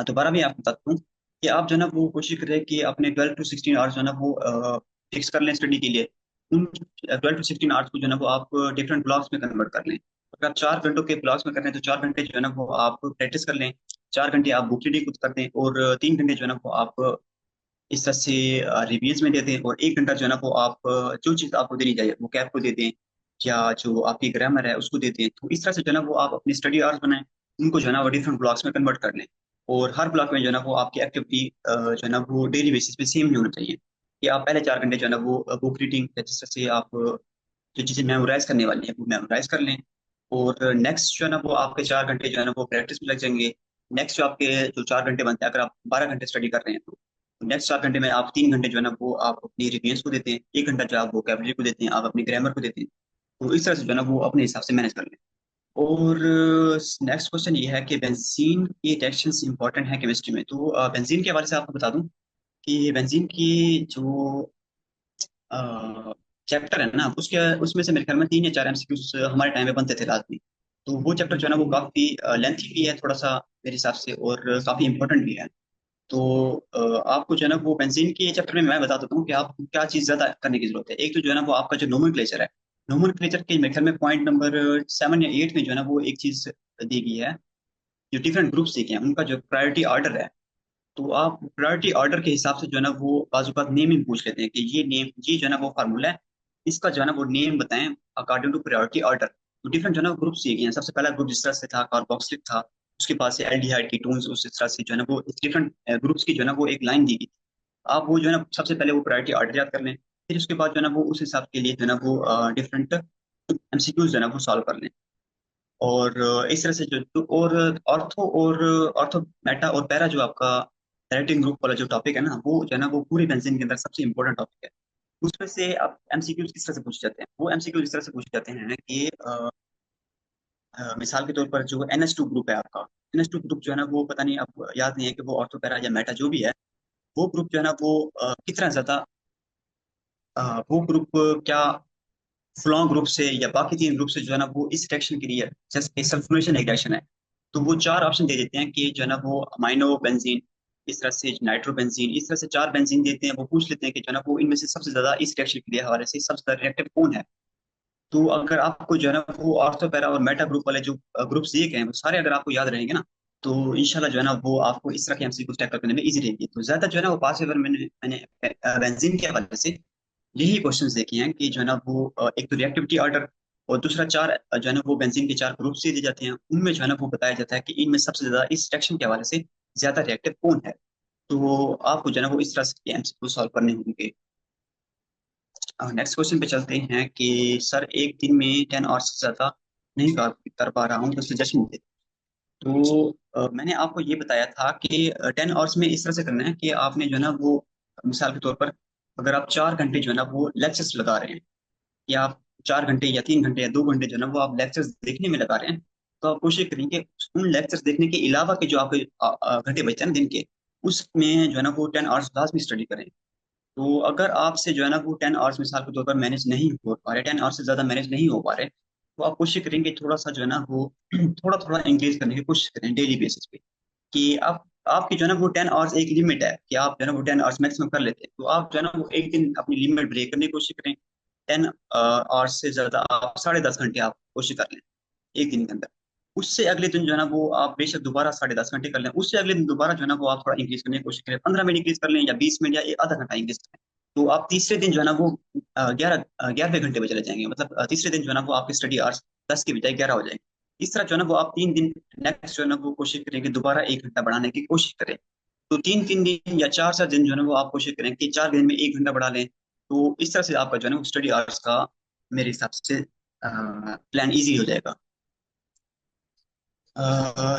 दोबारा भी आपको बताता हूँ कि आप जो है ना वो कोशिश करें कि अपने 12 to 16 आवर्स जो है ना वो फिक्स कर लें स्टडी के लिए। उन 12 to 16 आवर्स को जो है ना वो आप डिफरेंट ब्लॉक्स में कन्वर्ट कर लें। अगर आप 4 घंटों के ब्लॉक्स में कर रहे हैं तो 4 घंटे जो है ना वो आप प्रैक्टिस कर लें, 4 घंटे आप बुक रीडिंग खुद कर दें, और 3 घंटे जो है ना वो आप इस तरह से रिव्यूज में दे दें, और 1 घंटा जो है ना वो आप जो चीज़ आपको देनी चाहिए वो कैब को दे दें, या जो आपकी ग्रामर है उसको दे दें। तो इस तरह से जो है ना वो आप अपनी स्टडी आवर्स बनाएं, उनको जो है ना वो डिफरेंट ब्लॉक्स में कन्वर्ट कर लें। और हर ब्लॉक में जो है ना वो आपकी एक्टिविटी जो है ना वो डेली बेसिस पे सेम ही होना चाहिए। कि आप पहले 4 घंटे जो है ना वो बुक रीडिंग, जिस तरह से आप जो चीज़ें मेमोराइज करने वाली है वो मेमोराइज कर लें। और नेक्स्ट जो है ना वो आपके 4 घंटे जो है ना वो प्रैक्टिस में लग जाएंगे। नेक्स्ट जो आपके जो 4 घंटे बनते हैं, अगर आप 12 घंटे स्टडी कर रहे हैं तो नेक्स्ट 4 घंटे में आप 3 घंटे जो है ना वो आप अपनी रिवीजन को देते हैं, 1 घंटा जो आप वोकेबलरी को देते हैं, आप अपनी ग्रामर को देते हैं। तो इस तरह से जो है ना वो अपने हिसाब से मैनेज कर लें। और नेक्स्ट क्वेश्चन ये है कि बेंजीन की रिएक्शंस इंपॉर्टेंट है केमिस्ट्री में? तो बेंजीन के हवाले से आपको बता दूं कि बेंजीन की जो चैप्टर है ना उसके उसमें से मेरे ख्याल में 3 या 4 एमसीक्यूज हमारे टाइम में बनते थे रात में। तो वो चैप्टर जो है ना वो काफी लेंथी भी है थोड़ा सा मेरे हिसाब से, और काफी इंपॉर्टेंट भी है। तो आपको जो है ना वो बेंजीन के चैप्टर में मैं बता देता हूँ कि आपको क्या चीज ज्यादा करने की जरूरत है। एक तो जो है ना वो आपका जो नोमेनक्लेचर है, नोमेनक्लेचर के मेरे ख्याल में पॉइंट नंबर 7 या 8 में जो है ना वो एक चीज दी गई है। जो डिफरेंट ग्रुप्स दिए गए हैं उनका जो प्रायोरिटी ऑर्डर है, तो आप प्रायोरिटी ऑर्डर के हिसाब से जो है ना वो बाजूकात नेमिंग पूछ लेते हैं कि ये नेम, ये जो है ना वो फार्मूला है, इसका जो है ना वो नेम बताएं अकॉर्डिंग टू प्रायोरिटी ऑर्डर। तो डिफरेंट जो है ना ग्रुप्स दिए गए हैं। सबसे पहला ग्रुप जिस तरह से था कार्बोक्सिलिक था, उसके पास से एल्डिहाइड कीटोन्स, उस तरह से जो है ना वो डिफरेंट ग्रुप्स की जो है ना वो एक लाइन दी गई। आप वो जो है ना सबसे पहले वो प्रायोरिटी ऑर्डर याद कर लें, फिर उसके बाद जो है ना वो उस हिसाब के लिए जो है ना वो डिफरेंट एमसीक्यूज जो है ना वो सॉल्व कर लें। और इस तरह से जो और ऑर्थो मेटा और पैरा जो आपका राइटिंग ग्रुप वाला जो टॉपिक है ना वो जो है ना वो पूरी बेंजीन के अंदर सबसे इंपॉर्टेंट टॉपिक है। उसमें से अब एमसीक्यूज किस तरह से पूछे जाते हैं? वो एमसीक्यूज इस तरह से पूछे जाते हैं कि मिसाल के तौर पर जो NH2 ग्रुप है आपका, NH2 ग्रुप जो है ना वो पता नहीं, अब याद नहीं है कि वो ऑर्थो पैरा या मेटा जो भी है, वो ग्रुप जो है ना वो कितना ज्यादा वो ग्रुप क्या फ्लॉ ग्रुप से या बाकी तीन ग्रुप से जो है ना वो इस रिएक्शन के लिए जैसे सल्फोनेशन एक रिएक्शन है, तो वो चार ऑप्शन दे देते हैं कि जो है ना वो अमाइनो बेंजीन, इस तरह से नाइट्रो बेंजीन, इस तरह से चार बेंजीन देते हैं। वो पूछ लेते हैं कि जो है ना वो इनमें से सबसे ज्यादा इस रिएक्शन के लिए हवाले से सबसे ज्यादा रिएक्टिव कौन है। तो अगर आपको जो है ना वो ऑर्थो पैरा और मेटा ग्रुप वाले जो ग्रुप्स दिए गए हैं वो सारे अगर आपको याद रहेंगे ना, तो इंशाल्लाह जो है ना वो आपको इस तरह के एमसीक्यू टैकल करने में इजी रहेगी। तो ज्यादा जो है ना वो पास पेपर मैंने बेंजीन के हवाले से यही क्वेश्चंस देखे हैं कि जो है ना वो एक तो रिएक्टिविटी ऑर्डर, और दूसरा चार जो है ना वो बेंजीन के चार ग्रुप दिए जाते हैं, उनमें जो है ना वो बताया जाता है कि इनमें सबसे ज्यादा इस रिएक्शन के हवाले से ज्यादा रिएक्टिव कौन है। तो आपको जो है ना वो इस तरह से एमसीक्यू सॉल्व करने होंगे। नेक्स्ट क्वेश्चन पे चलते हैं कि सर एक दिन में 10 आवर्स से ज्यादा नहीं कर पा रहा हूँ तो सजेशन दे। तो मैंने आपको ये बताया था कि 10 आवर्स में इस तरह से करना है कि आपने जो है ना वो मिसाल के तौर पर अगर आप 4 घंटे जो है ना वो लेक्चर्स लगा रहे हैं, या आप 4 घंटे या 3 घंटे या 2 घंटे जो है ना वो आप लेक्चर्स देखने में लगा रहे हैं, तो आप कोशिश करेंगे उन लेक्चर्स देखने के अलावा के जो आपके घंटे बचते हैं ना दिन के, उसमें जो है ना वो 10 आवर्स लाजमी स्टडी करें। तो अगर आपसे जो है ना वो 10 आवर्स मिसाल के तौर पर मैनेज नहीं हो पा रहे, 10 आवर्स से ज्यादा मैनेज नहीं हो पा रहे, तो आप कोशिश करेंगे थोड़ा सा जो है ना वो थोड़ा थोड़ा इंक्रीज करने की कोशिश करें डेली बेसिस पे। कि आप आपकी जो है ना वो 10 आवर्स एक लिमिट है कि आप जो है ना वो 10 आवर्स मैक्सिमम कर लेते हैं, तो आप जो है ना वो एक दिन अपनी लिमिट ब्रेक करने की कोशिश करें। 10 आवर्स से ज्यादा आप 10.5 घंटे आप कोशिश कर लें एक दिन के अंदर। उससे अगले दिन जो है ना वो आप बेशक दोबारा 10.5 घंटे कर लें, उससे अगले दिन दोबारा जो है ना वो आप थोड़ा इंक्रीज करने की कोशिश करें, 15 मिनट इंक्रीज कर लें या 20 मिनट या आधा घंटा इंक्रीज करें। तो आप तीसरे दिन जो है ना वो 11वें घंटे पे चले जाएंगे, मतलब तीसरे दिन जो है ना वो आपके स्टडी आवर्स 10 के बजाय 11 हो जाएंगे। इस तरह जो है ना वो आप 3 दिन नेक्स्ट जो है ना वो कोशिश करेंगे दोबारा 1 घंटा बढ़ाने की कोशिश करें। तो तीन तीन दिन या 4 4 दिन जो है ना वो आप कोशिश करें कि 4 दिन में 1 घंटा बढ़ा लें। तो इस तरह से आपका जो है ना वो स्टडी आवर्स का मेरे हिसाब से प्लान इजी हो जाएगा।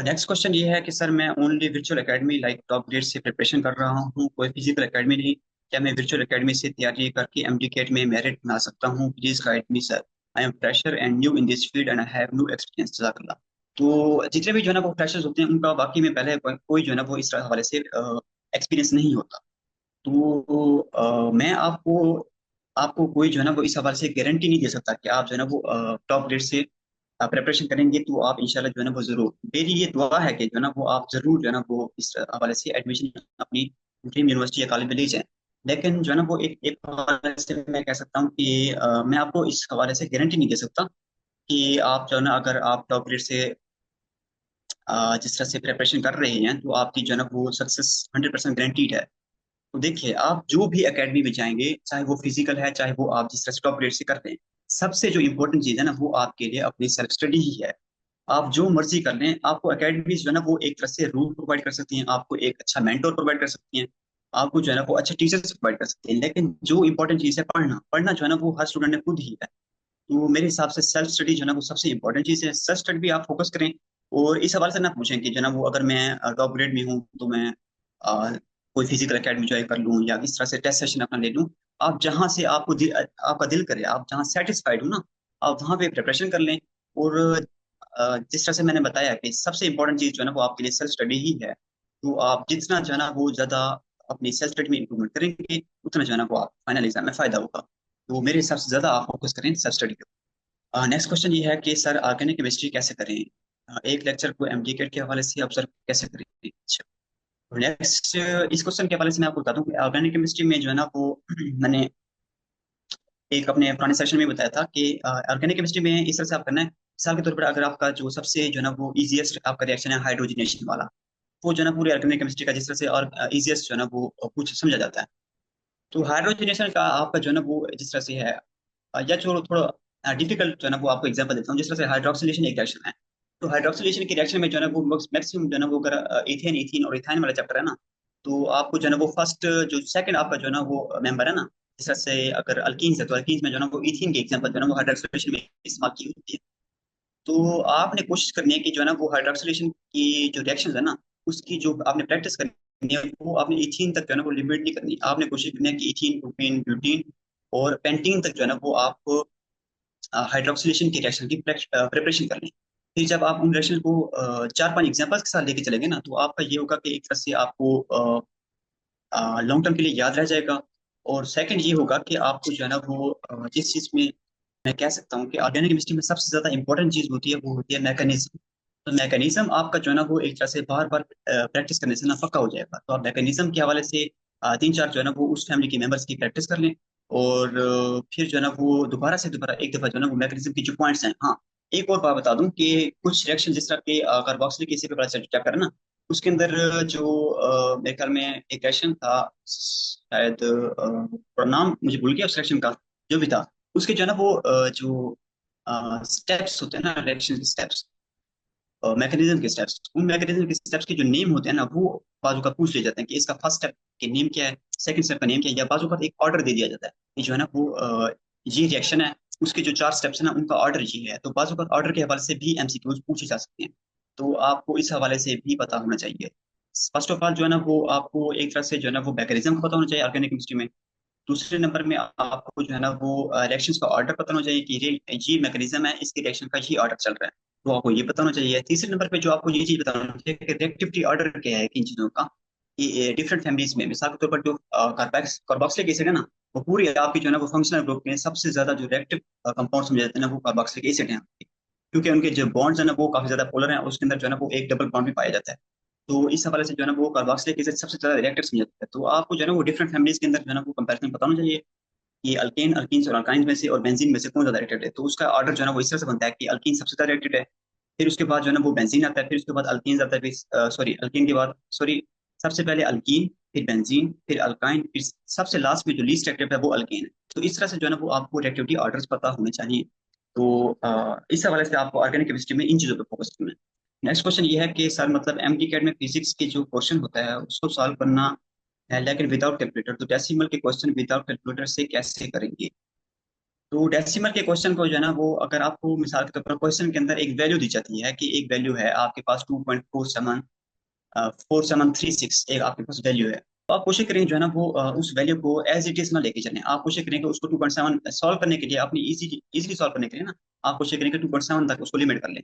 नेक्स्ट क्वेश्चन ये है कि सर मैं only virtual academy like top grade से प्रिपरेशन कर रहा हूँ, कोई फिजिकल एकेडमी नहीं। क्या मैं वर्चुअल एकेडमी से तैयारी करके MD कैट में मेरिट बना सकता हूँ? Please guide me sir, I am fresher and new in this field and I have no experience. जज़ाकल्लाह। तो जितने भी जो है ना वो फ्रेशर्स होते हैं उनका वाकई में पहले कोई जो है ना वो इस हवाले से एक्सपीरियंस नहीं होता। तो मैं आपको आपको कोई जो है ना वो इस हवाले से गारंटी नहीं दे सकता कि आप जो है ना वो टॉप ग्रेड से प्रिपरेशन करेंगे तो आप इंशाल्लाह जो है ना वो जरूर, मेरी ये दुआ है कि जो है ना वो आप जरूर जो है ना वो इस हवाले से एडमिशन अपनी ड्रीम यूनिवर्सिटी या कॉलेज में ले जाएं। लेकिन जो है ना वो एक एक हवाले से मैं कह सकता हूँ कि मैं आपको इस हवाले से गारंटी नहीं दे सकता कि आप जो है ना अगर आप टॉप ग्रेड से जिस तरह से प्रिपरेशन कर रहे हैं तो आपकी जो है ना वो सक्सेस 100% गारंटीड है। तो देखिए आप जो भी एकेडमी में जाएंगे, चाहे वो फिजिकल है चाहे वो आप जिस तरह से टॉप ग्रेड से करते हैं, सबसे जो इंपॉर्टेंट चीज है ना वो आपके लिए अपनी सेल्फ स्टडी ही है। आप जो मर्जी कर लें, आपको एकेडमीज जो है ना वो एक तरह से रूट प्रोवाइड कर सकती हैं, आपको एक अच्छा मेंटोर प्रोवाइड कर सकती हैं, आपको जो है ना वो अच्छे टीचर्स प्रोवाइड कर सकते हैं, लेकिन जो इंपॉर्टेंट चीज है पढ़ना, पढ़ना जो है ना वो हर स्टूडेंट ने खुद ही है। तो मेरे हिसाब से सेल्फ स्टडी जो है ना वो सबसे इंपॉर्टेंट चीज है, सेल्फ स्टडी भी आप फोकस करें। और इस हवाले से ना पूछें कि जो है ना वो अगर मैं टॉप ग्रेड में हूँ तो मैं कोई फिजिकल एकेडमी ज्वाइन कर लूँ या इस तरह से टेस्ट सेशन अपना ले लूँ। आप जहाँ से आपका दिल करे, आप जहाँ सेटिस्फाइड हो ना, आप वहाँ पे प्रिपरेशन कर लें। और जिस तरह से मैंने बताया कि सबसे इंपॉर्टेंट चीज जो है ना वो आपके लिए सेल्फ स्टडी ही है। तो आप जितना जो है ना वो ज्यादा अपनी सेल्फ स्टडी में इंप्रूवमेंट करेंगे, उतना जो है ना वो आप फाइनल एग्जाम में फायदा होगा। तो मेरे हिसाब से ज्यादा आप फोकस करें सेल्फ स्टडी पे। नेक्स्ट क्वेश्चन ये है कि सर ऑर्गेनिक केमिस्ट्री कैसे करें? एक लेक्चर को MD कैट के हवाले से ऑब्जर्व कैसे करें? अच्छा, नेक्स्ट इस क्वेश्चन के हवाले से मैं आपको बता दूं कि ऑर्गेनिक केमिस्ट्री में जो है ना वो मैंने एक अपने पुराने सेशन में बताया था कि ऑर्गेनिक केमिस्ट्री में इस तरह से आप करना है। मिसाल के तौर पर अगर आपका जो सबसे जो है ना वो इजीएस्ट आपका रिएक्शन है हाइड्रोजनेशन वाला, वो जो है ना पूरी ऑर्गेनिक केमिस्ट्री का जिस तरह से और इजीएस्ट जो है ना वो कुछ समझा जाता है। तो हाइड्रोजनेशन का आपका जो है ना वो जिस तरह से है, या जो थोड़ा डिफिकल्ट जो है ना वो आपको एग्जांपल देता हूँ। जिस तरह से हाइड्रोक्सिलेशन एक रिएक्शन है, तो हाइड्रोक्सिलेशन की रिएक्शन में जो है ना वो मैक्सिमम जो है ना वो अगर इथेन इथीन और इथाइन वाला चैप्टर है ना, तो आपको जो है ना वो फर्स्ट जो सेकंड आपका जो है ना वो मेंबर है ना, जिस तरह से अगर अल्कीन्स है तो अल्कीन्स में जो है ना वो इथीन के एग्जांपल जो है ना वो हाइड्रोक्सिलेशन में इस्तेमाल की होती है। तो आपने कोशिश करनी है कि जो है ना वो हाइड्रोक्सिलेशन की जो रिएक्शन है ना, उसकी जो आपने प्रैक्टिस करनी है वो आपने इथीन तक जो है ना वो लिमिट नहीं करनी। आपने कोशिश करनी है कि इथीन प्रोपेन ब्यूटीन और पेंटीन तक जो है ना वो आप हाइड्रोक्सिलेशन की रिएक्शन की प्रिपरेशन कर लें। फिर जब आप उन रिएक्शन को 4-5 एग्जांपल्स के साथ लेके चलेंगे ना, तो आपका ये होगा कि एक तरह से आपको लॉन्ग टर्म के लिए याद रह जाएगा। और सेकंड ये होगा कि आपको जो है ना वो जिस चीज में मैं कह सकता हूँ कि ऑर्गेनिक केमिस्ट्री में सबसे ज्यादा इंपॉर्टेंट चीज होती है, वो होती है मैकेनिज्म। तो मैकेनिज्म आपका जो है ना वो एक तरह से बार बार प्रैक्टिस करने से ना पक्का हो जाएगा। तो आप मैकेनिज्म के हवाले से 3-4 जो है ना वो उस फैमिली के मेंबर्स की प्रैक्टिस कर लें। और फिर जो है ना वो दोबारा से दोबारा एक दफा जो है ना वो मैकेनिज्म की जो पॉइंट्स हैं। हाँ, एक और बात बता दूं कि कुछ रिएक्शन जिस तरह के कार्बोक्सिलिक एसिड पे पहले चेक करें ना, उसके अंदर जो मेरे ख्याल में एक रिएक्शन था, शायद थोड़ा नाम मुझे भूल गया उस रिएक्शन का, जो भी था उसके जो है ना वो जो स्टेप्स होते हैं ना, रिएक्शन स्टेप्स, मैकेनिज्म के स्टेप्स, उन मैकेनिज्म के स्टेप्स के जो नेम होते हैं ना, वो बाजू का पूछ लिए जाते हैं कि इसका फर्स्ट स्टेप के नेम क्या है, सेकंड स्टेप का नेम क्या है, या बाजू का एक ऑर्डर दे दिया जाता है कि जो है ना वो ये रिएक्शन है, उसके जो 4 स्टेप्स है ना उनका ऑर्डर ये है। तो बाजू का ऑर्डर के हवाले से भी एमसीक्यूज पूछे जा सकते हैं। तो आपको इस हवाले से भी पता होना चाहिए। फर्स्ट ऑफ ऑल जो है ना वो आपको एक तरह से जो है ना वो मैकेनिज्म का पता होना चाहिए ऑर्गेनिक केमिस्ट्री में। दूसरे नंबर में आपको जो है ना वो रिएक्शंस का ऑर्डर पता होना चाहिए कि ये मैकेनिज्म है, इसके रिएक्शन का ये ऑर्डर चल रहा है, तो आपको ये पता होना चाहिए। तीसरे नंबर पे जो आपको ये चीज पता होना चाहिए कि रिएक्टिविटी ऑर्डर क्या है किन चीजों का, कि डिफरेंट फैमिलीज में मिसाल के तौर पर जो कार्बोक्सिलिक एसिड है ना, वो पूरी आपकी जो है ना वो फंक्शनल ग्रुप में सबसे ज्यादा जो रिएक्टिव कंपाउंड समझे जाते हैं ना, वो कार्बोक्सिलिक एसिड है। क्योंकि उनके जो बॉन्ड्स है ना वो काफी ज्यादा पोलर हैं, और उसके अंदर जो है ना वो एक डबल बॉन्ड भी पाया जाता है। तो इस हवाले से जो है ना वो कार्बोक्सिलिक एसिड सबसे ज्यादा रिएक्टिव समझा जाता है। तो आपको जो है ना वो डिफरेंट फैमिलीज के अंदर जो है ना वो कंपैरिजन पता होना चाहिए कि अल्केन, अल्कीन्स और अल्काइंस में से और बेंजीन में से कौन ज्यादा रेटेड है। तो उसका ऑर्डर जो है ना वो इस तरह से बनता है कि अल्कीन सबसे ज्यादा रेटेड है, फिर उसके बाद जो है ना वो बेंजीन आता है, फिर उसके बाद अल्कीन आता है, फिर सॉरी अल्कीन के बाद सॉरी सबसे पहले अल्कीन, फिर बेंजीन, फिर अल्काइन, फिर सबसे लास्ट में जो लीस्ट रेक्टिव है वो अल्केन है। तो इस तरह से जो है ना वो आपको रिएक्टिविटी ऑर्डर्स पता होने चाहिए। तो इस हवाले से आपको ऑर्गेनिक केमिस्ट्री में इन चीजों पर फोकस करना है। नेक्स्ट क्वेश्चन ये है कि सर मतलब एमडी कैट में फिजिक्स के जो क्वेश्चन होता है उसको सॉल्व करना है लेकिन विदाउट कैलकुलेटर, तो डेसिमल के क्वेश्चन विदाउट कैलकुलेटर से कैसे करेंगे? तो डेसिमल के क्वेश्चन को जो है ना वो अगर आपको मिसाल के तौर पर क्वेश्चन के अंदर एक वैल्यू दी जाती है कि एक वैल्यू है आपके पास 2.47 4736, एक आपके पास वैल्यू है, तो आप कोशिश करें जो है ना वो उस वैल्यू को एज इट इज ना लेके चलें। आप कोशिश करें कि उसको 2.7 सॉल्व करने के लिए, अपनी इजीली सॉल्व करने के लिए ना, आप कोशिश करें कि 2.7 तक उसको लिमिट कर लें।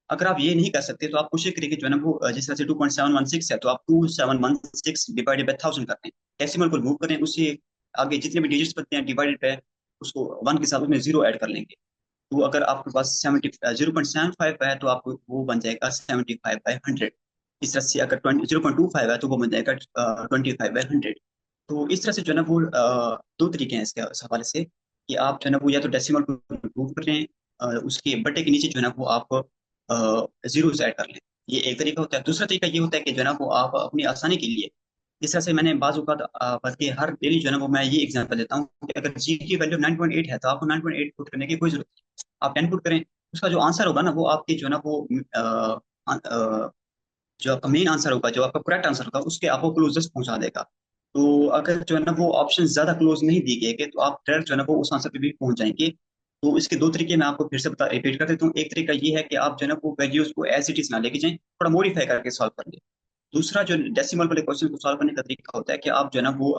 अगर आप ये नहीं कर सकते तो आप कोशिश करिए कि जो है ना वो जिस तरह से 2.716 है, तो आप 2716 डिवाइडेड बाई 1000 करते हैं, डेसिमल को रिमूव करें, उससे आगे जितने भी डिजिट्स बनते हैं डिवाइडेड बाय उसको 1 के साथ उसमें जीरो ऐड कर लेंगे। तो अगर आपके पास 0.75 है तो आपको वो बन जाएगा 75/100। इस तरह से अगर 0.25 है तो वो बन जाएगा 25/100। तो इस तरह से जो है ना वो दो तरीके हैं इसके इस हवाले से कि आप जो है ना वो या तो डेसिमल को रिमूव कर लें, उसके बटे के नीचे जो है ना वो आप जीरो ऐड कर लें। ये एक तरीका होता है। दूसरा तरीका ये होता है कि जो है ना वो आप अपनी आसानी के लिए, जिस तरह से मैंने बाजू का बल्कि हर डेली जो है ना वो मैं ये एग्जांपल देता हूँ कि अगर जी की वैल्यू 9.8 है तो आपको 9.8 पुट करने की कोई जरूरत नहीं, आप 10 पुट करें। उसका जो आंसर होगा ना वो आपके जो है ना वो जो आपका मेन आंसर होगा, जो आपका करेक्ट आंसर होगा, उसके आपको क्लोजेस्ट पहुंचा देगा। तो अगर जो है ना वो ऑप्शन ज्यादा क्लोज नहीं दिए गए तो आप डायरेक्ट जो है ना वो उस आंसर पे भी पहुंच जाएंगे। तो इसके दो तरीके मैं आपको फिर से बता रिपीट कर देता हूँ। एक तरीका ये है कि आप जो है ना वो वैल्यूज को एज इट इज ना लेके जाएं, थोड़ा मॉडिफाई करके सॉल्व कर ले। दूसरा जो डेसिमल वाले क्वेश्चन को सॉल्व करने का तरीका होता है कि आप जो है ना वो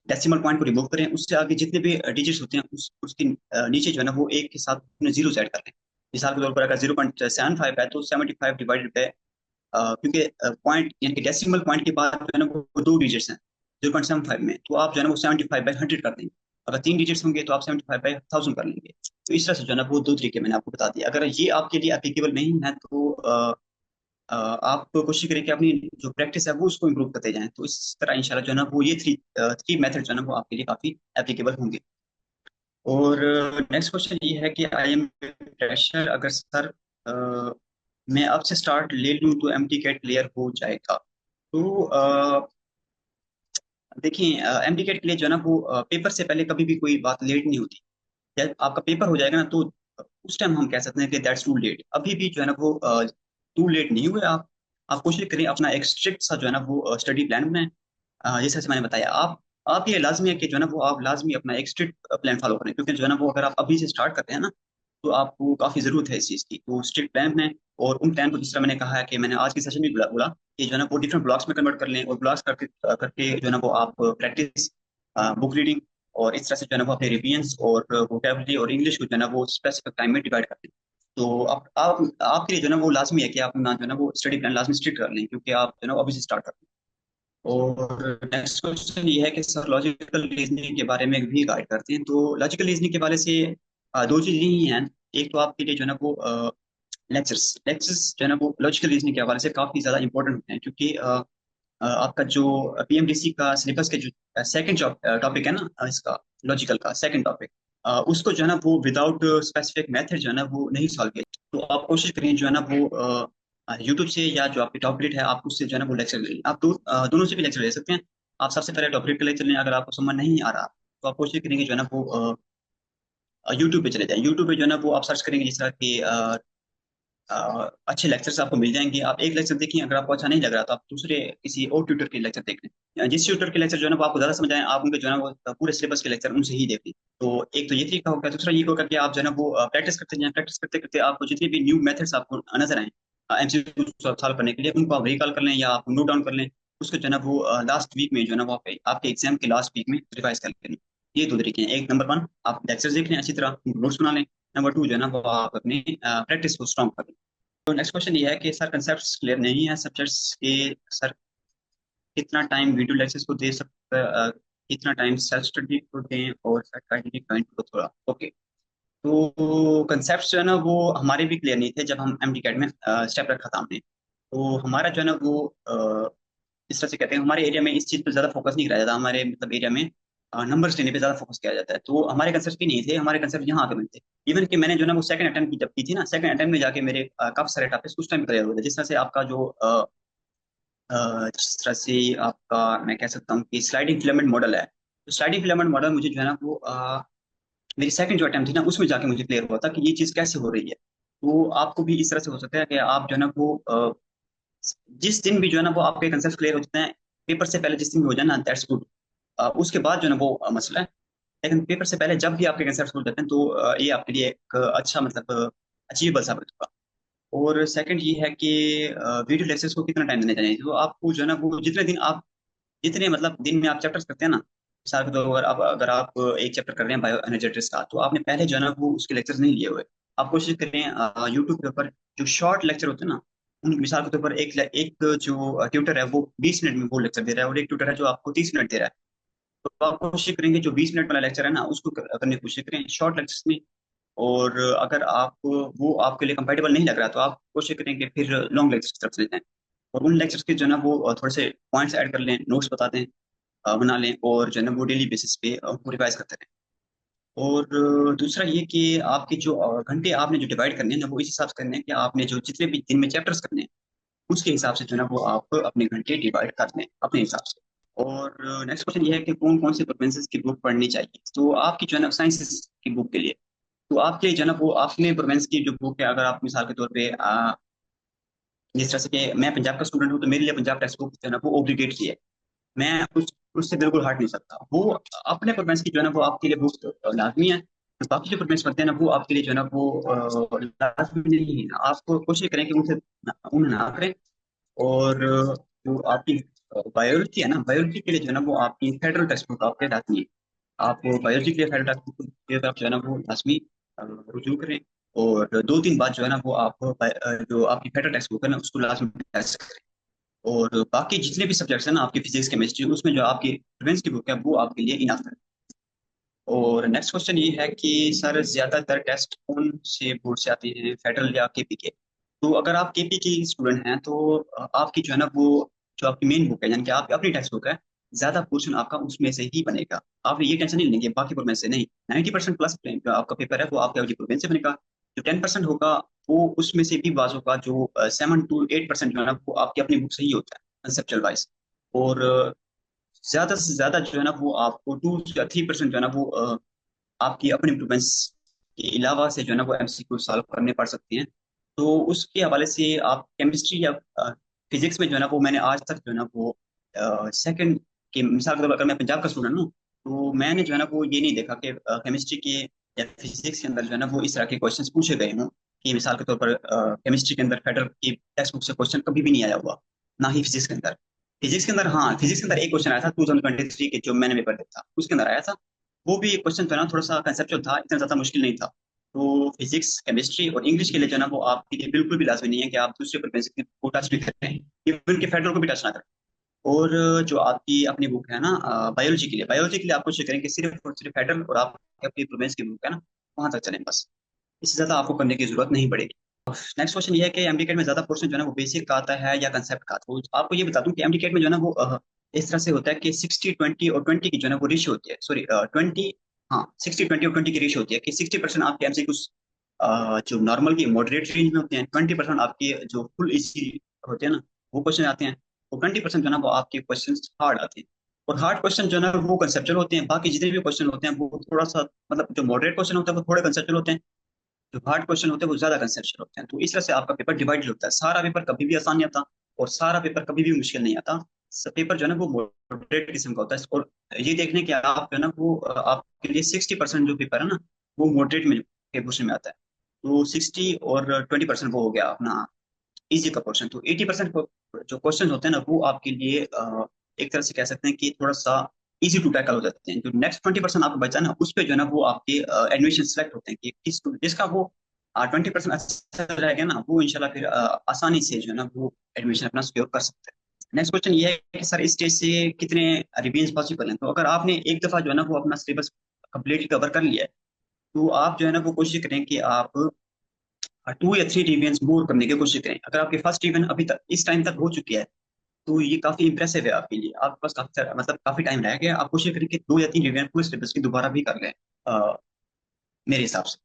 डेसिमल पॉइंट को रिमूव करें, उससे आगे जितने भी डिजिट्स होते हैं उसके नीचे जो है ना वो एक के साथ जीरो ऐड कर लें। मिसाल के तौर पर अगर 0.75 है तो 75 डिवाइडेड बाय क्योंकि पॉइंट यानी कि डेसिमल पॉइंट के बाद जो है ना वो दो डिजिट्स हैं 0.75 में, तो आप जो है ना वो 75/100 कर देंगे। अगर 3 डिजिट्स होंगे तो आप 75/1000 कर लेंगे। तो इस तरह से जो है ना वो दो तरीके मैंने आपको बता दिया। अगर ये आपके लिए एप्लीकेबल नहीं है तो आप कोशिश करें कि अपनी जो प्रैक्टिस है वो उसको इम्प्रूव करते जाएं। तो इस तरह इंशाल्लाह जो है ना वो ये थ्री थ्री मेथड जो है ना वो आपके लिए काफी एप्लीकेबल होंगे। और नेक्स्ट क्वेश्चन ये है कि आई एम प्रेशर, अगर सर मैं अब से स्टार्ट ले लूँ तो एमटी कैट क्लियर हो जाएगा? तो देखिए एमटी कैट के लिए जो है ना वो पेपर से पहले कभी भी कोई बात लेट नहीं होती। जब आपका पेपर हो जाएगा ना तो उस टाइम हम कह सकते हैं कि दैट्स टू लेट। अभी भी जो है ना वो टू लेट नहीं हुए। आप कोशिश करें अपना एक स्ट्रिक्ट सा जो है ना वो स्टडी प्लान बनाएं। जैसे जैसे मैंने बताया, आप ये लाजमी है कि जो है ना वो आप लाजमी अपना एक स्ट्रिक्ट प्लान फॉलो करें, क्योंकि जो है ना वो अगर आप अभी से स्टार्ट करते हैं ना तो आपको काफी जरूरत है इस चीज की। तो स्ट्रिक्ट प्लान में, और उन प्लान को जिस तरह मैंने कहा है कि मैंने आज की सेशन में बोला कि जो है ना वो डिफरेंट ब्लॉक्स में कन्वर्ट कर लें, और ब्लॉक्स करके करके जो है ना वो आप प्रैक्टिस, बुक रीडिंग, और इस तरह से जो है ना वो अपने रिविजन्स और वोकेबलरी और इंग्लिश को जो है ना वो स्पेसिफिक टाइम में डिवाइड कर दें। तो आप आपके लिए जो है ना वो लाजमी है कि आप ना जो है ना वो स्टडी प्लान लाजमी स्ट्रिक्ट कर लें, क्योंकि आप जो है ना अभी से स्टार्ट कर लें। और नेक्स्ट क्वेश्चन ये है कि सर लॉजिकल रीजनिंग के बारे में भी गाइड करते हैं। तो लॉजिकल रीजनिंग के बारे से दो चीज़ें ही हैं। एक तो आपके लिए जो है ना वो लेक्चर्स लेक्चर्स जो है ना वो लॉजिकल रीजनिंग के हवाले से काफ़ी ज़्यादा इंपॉर्टेंट होते हैं, क्योंकि आपका जो पीएमडीसी का सिलेबस के जो सेकंड टॉपिक है ना, इसका लॉजिकल का सेकंड टॉपिक, उसको जो है ना वो विदाउट स्पेसिफिक मेथड जो है ना वो नहीं सॉल्व किया। तो आप कोशिश करें जो है ना वो यूट्यूब से या जो आपकी टॉप रेट है आप उससे जो है ना वो लेक्चर लें। आप दोनों से भी लेक्चर ले सकते हैं। आप सबसे पहले टॉप रेट का लेक्चर लें। अगर आपको समझ नहीं आ रहा तो आप कोशिश करेंगे जो है ना वो यूट्यूब पे चले जाएं। यूट्यूब पे जो है ना वो आप सर्च करेंगे जिस तरह की अच्छे लेक्चर्स आपको मिल जाएंगे। आप एक लेक्चर देखिए, अगर आपको अच्छा नहीं लग रहा तो आप दूसरे किसी और ट्यूटर के लेक्चर देख लें। जिस ट्यूटर के लेक्चर जो है ना वो आपको ज्यादा समझ आए, आप उनके जो है ना वो पूरे सिलेबस के लेक्चर उनसे ही देख लें। तो एक तो ये तरीका होगा। दूसरा ये होगा कि आप जो है ना वो प्रैक्टिस करते जाएं। प्रैक्टिस करते करते आपको जितनी भी न्यू मेथड्स आपको नजर आए एमसीक्यू सॉल्व करने के लिए, उनको आप रिकॉल कर लें या आप नोट डाउन कर लें। उसको जो है ना वो लास्ट वीक में जो है ना वो आपके एग्जाम के लास्ट वीक में रिवाइज कर लें। ये दो तरीके हैं। एक, नंबर वन, आप लेक्चर देख लें अच्छी तरह, नोट्स बना लें। नंबर टू जो है ना वो आप अपने प्रैक्टिस को स्ट्रॉन्ग कर लें। तो नेक्स्ट क्वेश्चन ये है कि सर कंसेप्ट्स क्लियर नहीं है सब्जेक्ट्स के, सर कितना टाइम वीडियो लेक्चर्स को दे सकते, कितना टाइम सेल्फ स्टडी को दें, और एकेडमिक पॉइंट को थोड़ा। ओके। तो कंसेप्ट्स जो है ना वो हमारे भी क्लियर नहीं थे जब हम एमडी कैट में स्टेप रखा था हमने। तो हमारा जो है ना वो इस तरह से कहते हैं, हमारे एरिया में इस चीज़ पर ज़्यादा फोकस नहीं कराया जाता। हमारे मतलब एरिया में नंबर्स लेने पे ज़्यादा फोकस किया जाता है। तो हमारे कंसेप्ट भी नहीं थे, हमारे कंसेप्ट यहाँ आके मिलते। इवन कि मैंने जो है ना वो सेकंड अटेम्प्ट की जब की थी ना, सेकंड अटेम्प्ट में जाके मेरे काफी सारे टॉपिक्स उस टाइम क्लियर हुए थे। जिस तरह से आपका जो जिस तरह से आपका मैं कह सकता हूँ कि स्लाइडिंग फिलामेंट मॉडल है। तो स्लाइडिंग फिलामेंट मॉडल मुझे जो है ना वो मेरी सेकंड जो अटेम्प्ट थी ना उसमें जाके मुझे क्लियर हुआ था कि ये चीज़ कैसे हो रही है। तो आपको भी इस तरह से हो सकता है कि आप जो है ना वो जिस दिन भी जो है ना वो आपके कंसेप्ट क्लियर हो जाते हैं, पेपर से पहले जिस दिन भी हो जाए ना, दैट्स गुड। उसके बाद जो है ना वो मसला है। लेकिन पेपर से पहले जब भी आपके कंसेप्ट हो जाते हैं तो ये आपके लिए एक अच्छा मतलब अचीवेबल साबित होगा। और सेकंड ये है कि वीडियो लेक्चर्स को कितना टाइम देना चाहिए। तो आपको जो है ना वो जितने दिन आप जितने मतलब दिन में आप चैप्टर्स करते हैं ना, मिसाल के तौर पर अगर आप एक चैप्टर कर रहे हैं बायो एनर्जेटिक्स का, तो आपने पहले जो है ना वो उसके लेक्चर्स नहीं लिए हुए। आप कोशिश करें यूट्यूब के ऊपर जो शॉर्ट लेक्चर होते हैं ना, उन मिसाल के तौर पर एक जो ट्यूटर है वो 20 मिनट में वो लेक्चर दे रहा है, और एक ट्यूटर है जो आपको 30 मिनट दे रहा है। तो आप कोशिश करेंगे जो 20 मिनट वाला लेक्चर है ना उसको करने की कोशिश करें शॉर्ट लेक्चर्स में। और अगर आप वो आपके लिए कंपेटेबल नहीं लग रहा तो आप कोशिश करें कि फिर लॉन्ग लेक्चर्स की तरफ चले जाएं। और उन लेक्चर्स के जो है ना वो थोड़े से पॉइंट्स ऐड कर लें, नोट्स बता दें, बना लें, और जो है ना वो डेली बेसिस पे उनको रिवाइज करते रहें। और दूसरा ये कि आपके जो घंटे आपने जो डिवाइड करने हैं ना वो इस हिसाब से करने हैं कि आपने जो जितने भी दिन में चैप्टर्स करने हैं उसके हिसाब से जो है ना वो आप अपने घंटे डिवाइड कर लें अपने हिसाब से। और नेक्स्ट क्वेश्चन ये है कि कौन कौन से प्रोफेसर्स की बुक पढ़नी चाहिए। तो आपकी जो है ना साइंसेस की बुक के लिए, तो आपके जो है ना वो आपने प्रोफेसर की जो बुक है, अगर आप मिसाल के तौर पे जिस तरह से कि मैं पंजाब का स्टूडेंट हूँ तो मेरे लिए पंजाब टेक्स्ट बुक जो है ना वो ऑब्लिगेटरी है। मैं उससे बिल्कुल हट नहीं सकता। वो अपने प्रोफेसर की जो है ना वो आपके लिए बुक लाजमी है। तो बाकी जो प्रोफेसर पढ़ते हैं ना वो आपके लिए जो है ना वो लाजमी नहीं है। आप कोशिश करें कि उनसे उन्हें ना करें। और जो आपकी बायोलॉजी है ना, बायोलॉजी के लिए जो है ना वो आपकी फेडरल टेक्स्ट बुक आपके लाजमी है। आप बायोलॉजी के लिए फेडरल टेक्स्ट बुक की तरफ जो है ना वो लाजमी रुजू करें। और 2 दिन बाद जो है ना वो आप जो आपकी फेडरल टेक्स्ट बुक है ना उसको लाजमी टेस्ट करें। और बाकी जितने भी सब्जेक्ट्स हैं ना आपकी फिजिक्स केमिस्ट्री, उसमें जो आपकी प्रिवेंस की बुक है वो आपके लिए इनफ है। और नेक्स्ट क्वेश्चन ये है कि सर ज्यादातर टेस्ट कौन से बोर्ड से आते हैं, फेडरल या केपी के। तो अगर आप केपी की स्टूडेंट हैं तो आपकी जो है ना वो जो आपकी मेन बुक है यानी कि आपकी अपनी टेक्स्ट बुक है, ज्यादा पोर्शन आपका उसमें से ही बनेगा। आप ये टेंशन नहीं लेंगे बाकी बोर्ड में से नहीं। 90% प्लस जो आपका पेपर है वो आपके बोर्ड से बनेगा। जो 10% होगा वो उसमें से भी बाज होगा। जो 7 to 8% जो है ना वो आपकी अपनी बुक से ही होता है कंसेप्चुअल वाइज। और ज्यादा से ज्यादा जो है ना वो आपको 2 या 3% जो है ना वो आपकी अपनी इम्प्रूवमेंट्स के अलावा से जो है ना वो एमसीक्यू सॉल्व करने पड़ सकते हैं। तो उसके हवाले से आप केमिस्ट्री या फिजिक्स में जो है ना वो मैंने आज तक जो है ना वो सेकंड के मिसाल के तौर पर अगर मैं पंजाब का स्टूडेंट हूँ तो मैंने जो है ना वो ये नहीं देखा कि केमिस्ट्री के या फिजिक्स के अंदर जो है ना वो इस तरह के क्वेश्चंस पूछे गए हों। कि मिसाल के तौर पर केमिस्ट्री के अंदर फेडरल की टेक्स्ट बुक से क्वेश्चन कभी भी नहीं आया हुआ, ना ही फिजिक्स के अंदर। फिजिक्स के अंदर, हाँ, फिजिक्स के अंदर एक क्वेश्चन आया था 2023 के जो मैंने पेपर दिया था उसके अंदर आया था। वो भी क्वेश्चन जो है ना थोड़ा सा कंसेप्चुअल था, इतना ज्यादा मुश्किल नहीं था। तो फिजिक्स, केमिस्ट्री और इंग्लिश के लिए जो है ना वो आपके लिए बिल्कुल भी लाजमी नहीं है कि आप दूसरे प्रोफेसर को टच भी करें, इवन के फेडरल को भी टच ना करें। और जो आपकी अपनी बुक है ना बायोलॉजी के लिए आप कोशिश करें कि सिर्फ और सिर्फ फेडरल और आप अपनी प्रोविंस की बुक है ना वहां तक चलें बस। इससे ज्यादा आपको करने की जरूरत नहीं पड़ेगी। नेक्स्ट क्वेश्चन ये है कि एमडीकेट में ज्यादा पोर्शन जो है ना वो बेसिक का आता है या कंसेप्ट का आता है। तो आपको ये बता दूं कि एमडीकेट में जो है ना वो इस तरह से होता है कि 60-20 और 20 की जो है ना वो रेशियो होती है, सॉरी 20, हाँ 60-20 और 20 की रेशियो होती है कि 60% आपके एमसीक्यूज जो नॉर्मल की मॉडरेट रेंज में होते हैं, 20% आपके जो फुल इजी होते हैं ना वो क्वेश्चन आते हैं, और 20% जो है ना वो आपके क्वेश्चन हार्ड आते हैं। और हार्ड क्वेश्चन जो है ना वो कंसेप्चुअल होते हैं, बाकी जितने भी क्वेश्चन होते हैं वो थोड़ा सा मतलब जो मॉडरेट क्वेश्चन होता है वो थोड़े कंसेप्चुअल होते हैं, जो हार्ड क्वेश्चन होते हैं वो ज्यादा कंसेप्शुअल होते हैं। तो इस तरह से आपका पेपर डिवाइडेड होता है, सारा पेपर कभी भी आसान नहीं आता और सारा पेपर कभी भी मुश्किल नहीं आता। सब पेपर जो है ना वो मॉडरेट किस्म का होता है। और ये देखने के आप जो है ना वो आपके लिए 60% जो पेपर है ना वो मॉडरेट में के पोर्शन में आता है। तो 60 और 20% वो हो गया अपना इजी का पोर्शन। तो 80% जो क्वेश्चन होते हैं ना वो आपके लिए एक तरह से कह सकते हैं कि थोड़ा सा इजी टू टैकल हो जाते हैं। जो नेक्स्ट 20% आपको बचा ना उस पे जो है ना वो आपके एडमिशन सेलेक्ट होते हैं कि किस जिसका वो 20% अच्छा रहेगा ना वो इंशाल्लाह फिर आसानी से जो है ना वो एडमिशन अपना सिक्योर कर सकते हैं। नेक्स्ट क्वेश्चन ये है कि सर इस स्टेज से कितने रिवीजन पॉसिबल हैं। तो अगर आपने एक दफा जो है ना वो अपना सिलेबस कंप्लीटली कवर कर लिया है तो आप जो है ना वो कोशिश करें कि आप 2 या 3 रिवीजन मोर करने की कोशिश करें। अगर आपके फर्स्ट रिवीजन अभी तक इस टाइम तक हो चुकी है तो ये काफी इंप्रेसिव है आपके लिए, आपके पास मतलब काफी टाइम रह गया, आप कोशिश करें कि 2 या 3 रिवीजन पूरे सिलेबस की दोबारा भी कर लें मेरे हिसाब से।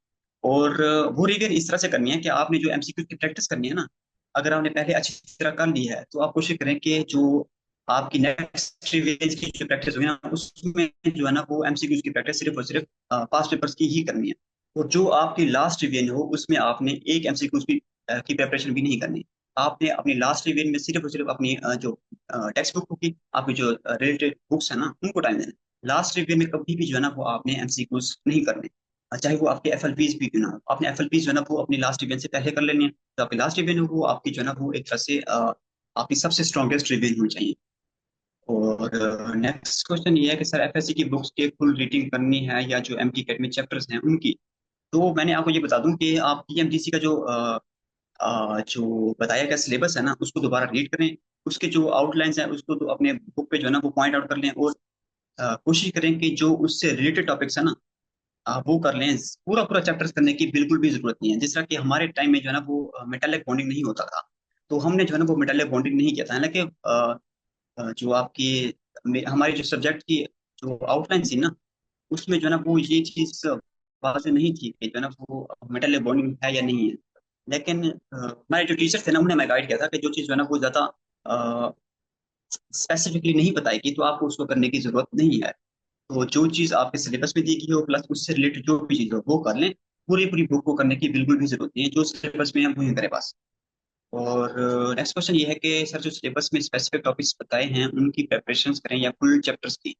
और वो रिवीजन इस तरह से करनी है कि आपने जो एमसीक्यू की प्रैक्टिस करनी है ना, अगर आपने पहले अच्छी तरह कर ली है तो आप कोशिश करें कि जो आपकी नेक्स्ट रिवीजन की जो प्रैक्टिस होगी ना उसमें जो है ना वो एमसीक्यूज की प्रैक्टिस सिर्फ और सिर्फ पास्ट पेपर्स की ही करनी है। और जो आपकी लास्ट रिवीजन हो उसमें आपने एक एमसीक्यूज की प्रिपरेशन भी नहीं करनी। आपने अपनी लास्ट रिवीजन में सिर्फ और सिर्फ अपनी जो टेक्स्ट बुक होगी, आपकी जो रिलेटेड बुक्स है ना उनको टाइम देना। लास्ट रिवीजन में कभी भी जो है ना वो आपने एमसीक्यूज नहीं करने, चाहे वो आपके एफएलपीज भी क्यों ना हो। आपने एफएलपीज जो है ना वो अपनी लास्ट इवेंट से पहले कर लेनी है। तो आपकी लास्ट इवेंट हो वो आपकी जो है ना वो एक तरह से आपकी सबसे स्ट्रॉन्गेस्ट इवेंट होनी चाहिए। और नेक्स्ट क्वेश्चन ये है कि सर एफएससी की बुक्स की फुल रीडिंग करनी है या जो एमटी अकेडमी चैप्टर्स हैं उनकी। तो मैंने आपको ये बता दूं कि आप पीएमडीसी का जो बताया गया सिलेबस है ना उसको दोबारा रीड करें। उसके जो आउटलाइंस हैं उसको तो अपने बुक पे जो है ना वो पॉइंट आउट कर लें, और कोशिश करें कि जो उससे रिलेटेड टॉपिक्स है ना आप वो कर लें। पूरा पूरा चैप्टर्स करने की बिल्कुल भी जरूरत नहीं है। जिस तरह कि हमारे टाइम में जो है ना वो मेटालिक बॉन्डिंग नहीं होता था, तो हमने जो है ना वो मेटालिक बॉन्डिंग नहीं किया था। हालांकि जो आपकी हमारी जो सब्जेक्ट की जो आउटलाइन थी ना उसमें जो है ना वो ये चीज वाज़ेह नहीं थी कि जो है ना वो मेटालिक बॉन्डिंग है या नहीं है। लेकिन हमारे जो टीचर थे ना उन्हें मैं गाइड किया था कि जो चीज जो है ना वो ज्यादा स्पेसिफिकली नहीं बताएगी तो आपको उसको करने की जरूरत नहीं है। तो जो चीज आपके सिलेबस में दी गई हो प्लस उससे रिलेटेड जो भी चीज हो वो कर लें। पूरी पूरी बुक को करने की बिल्कुल भी जरूरत नहीं है, जो सिलेबस में है वही करें बस। और नेक्स्ट क्वेश्चन ये है कि सर जो सिलेबस में स्पेसिफिक टॉपिक्स बताए हैं उनकी प्रिपरेशन करें या फुल चैप्टर्स की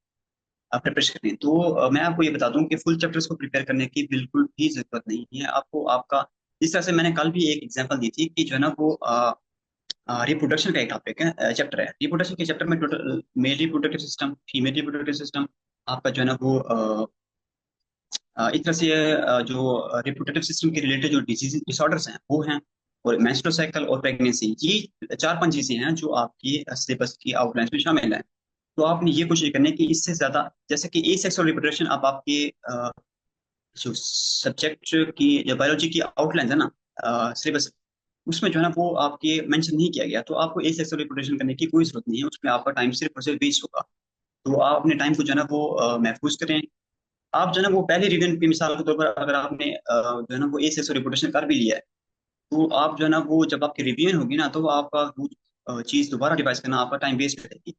प्रिपरेशन करें। तो मैं आपको ये बता दूं कि फुल चैप्टर्स को प्रिपेयर करने की बिल्कुल भी जरूरत नहीं है आपको। आपका जिस तरह से मैंने कल भी एक एग्जांपल दी थी कि जो है ना वो रिप्रोडक्शन का एक टॉपिक है, चैप्टर है रिप्रोडक्शन के चैप्टर में total male reproductive system, female reproductive system, आपका जो है ना वो एक तरह से जो रिप्रोडक्टिव सिस्टम के रिलेटेड जो डिजीज डिसऑर्डर्स हैं वो हैं, और मेंस्ट्रुअल साइकिल और प्रेगनेंसी, ये 4-5 चीजें हैं जो आपकी सिलेबस की आउटलाइन में शामिल हैं। तो आपने ये कोशिश करनी है कि इससे ज्यादा, जैसे कि ए सेक्सुअल रिप्रोडक्शन अब आपके जो सब्जेक्ट की जो बायोलॉजी की आउटलाइन है ना सिलेबस उसमें जो है ना वो आपके मेंशन नहीं किया गया, तो आपको ए सेक्सुअल रिप्रोडक्शन करने की कोई जरूरत नहीं है, उसमें आपका टाइम सिर्फ और सिर्फ वेस्ट होगा। तो आप अपने टाइम को जो है ना वो महफूज करें। आप जो है ना वो पहले रिवीजन की मिसाल के तौर पर अगर आपने जो है ना वो ए से रिपोर्टेशन कर भी लिया है तो आप जो है ना वो जब आपकी रिवीजन होगी ना तो आपका वो चीज दोबारा रिवाइज करना आपका टाइम वेस्ट करेगी।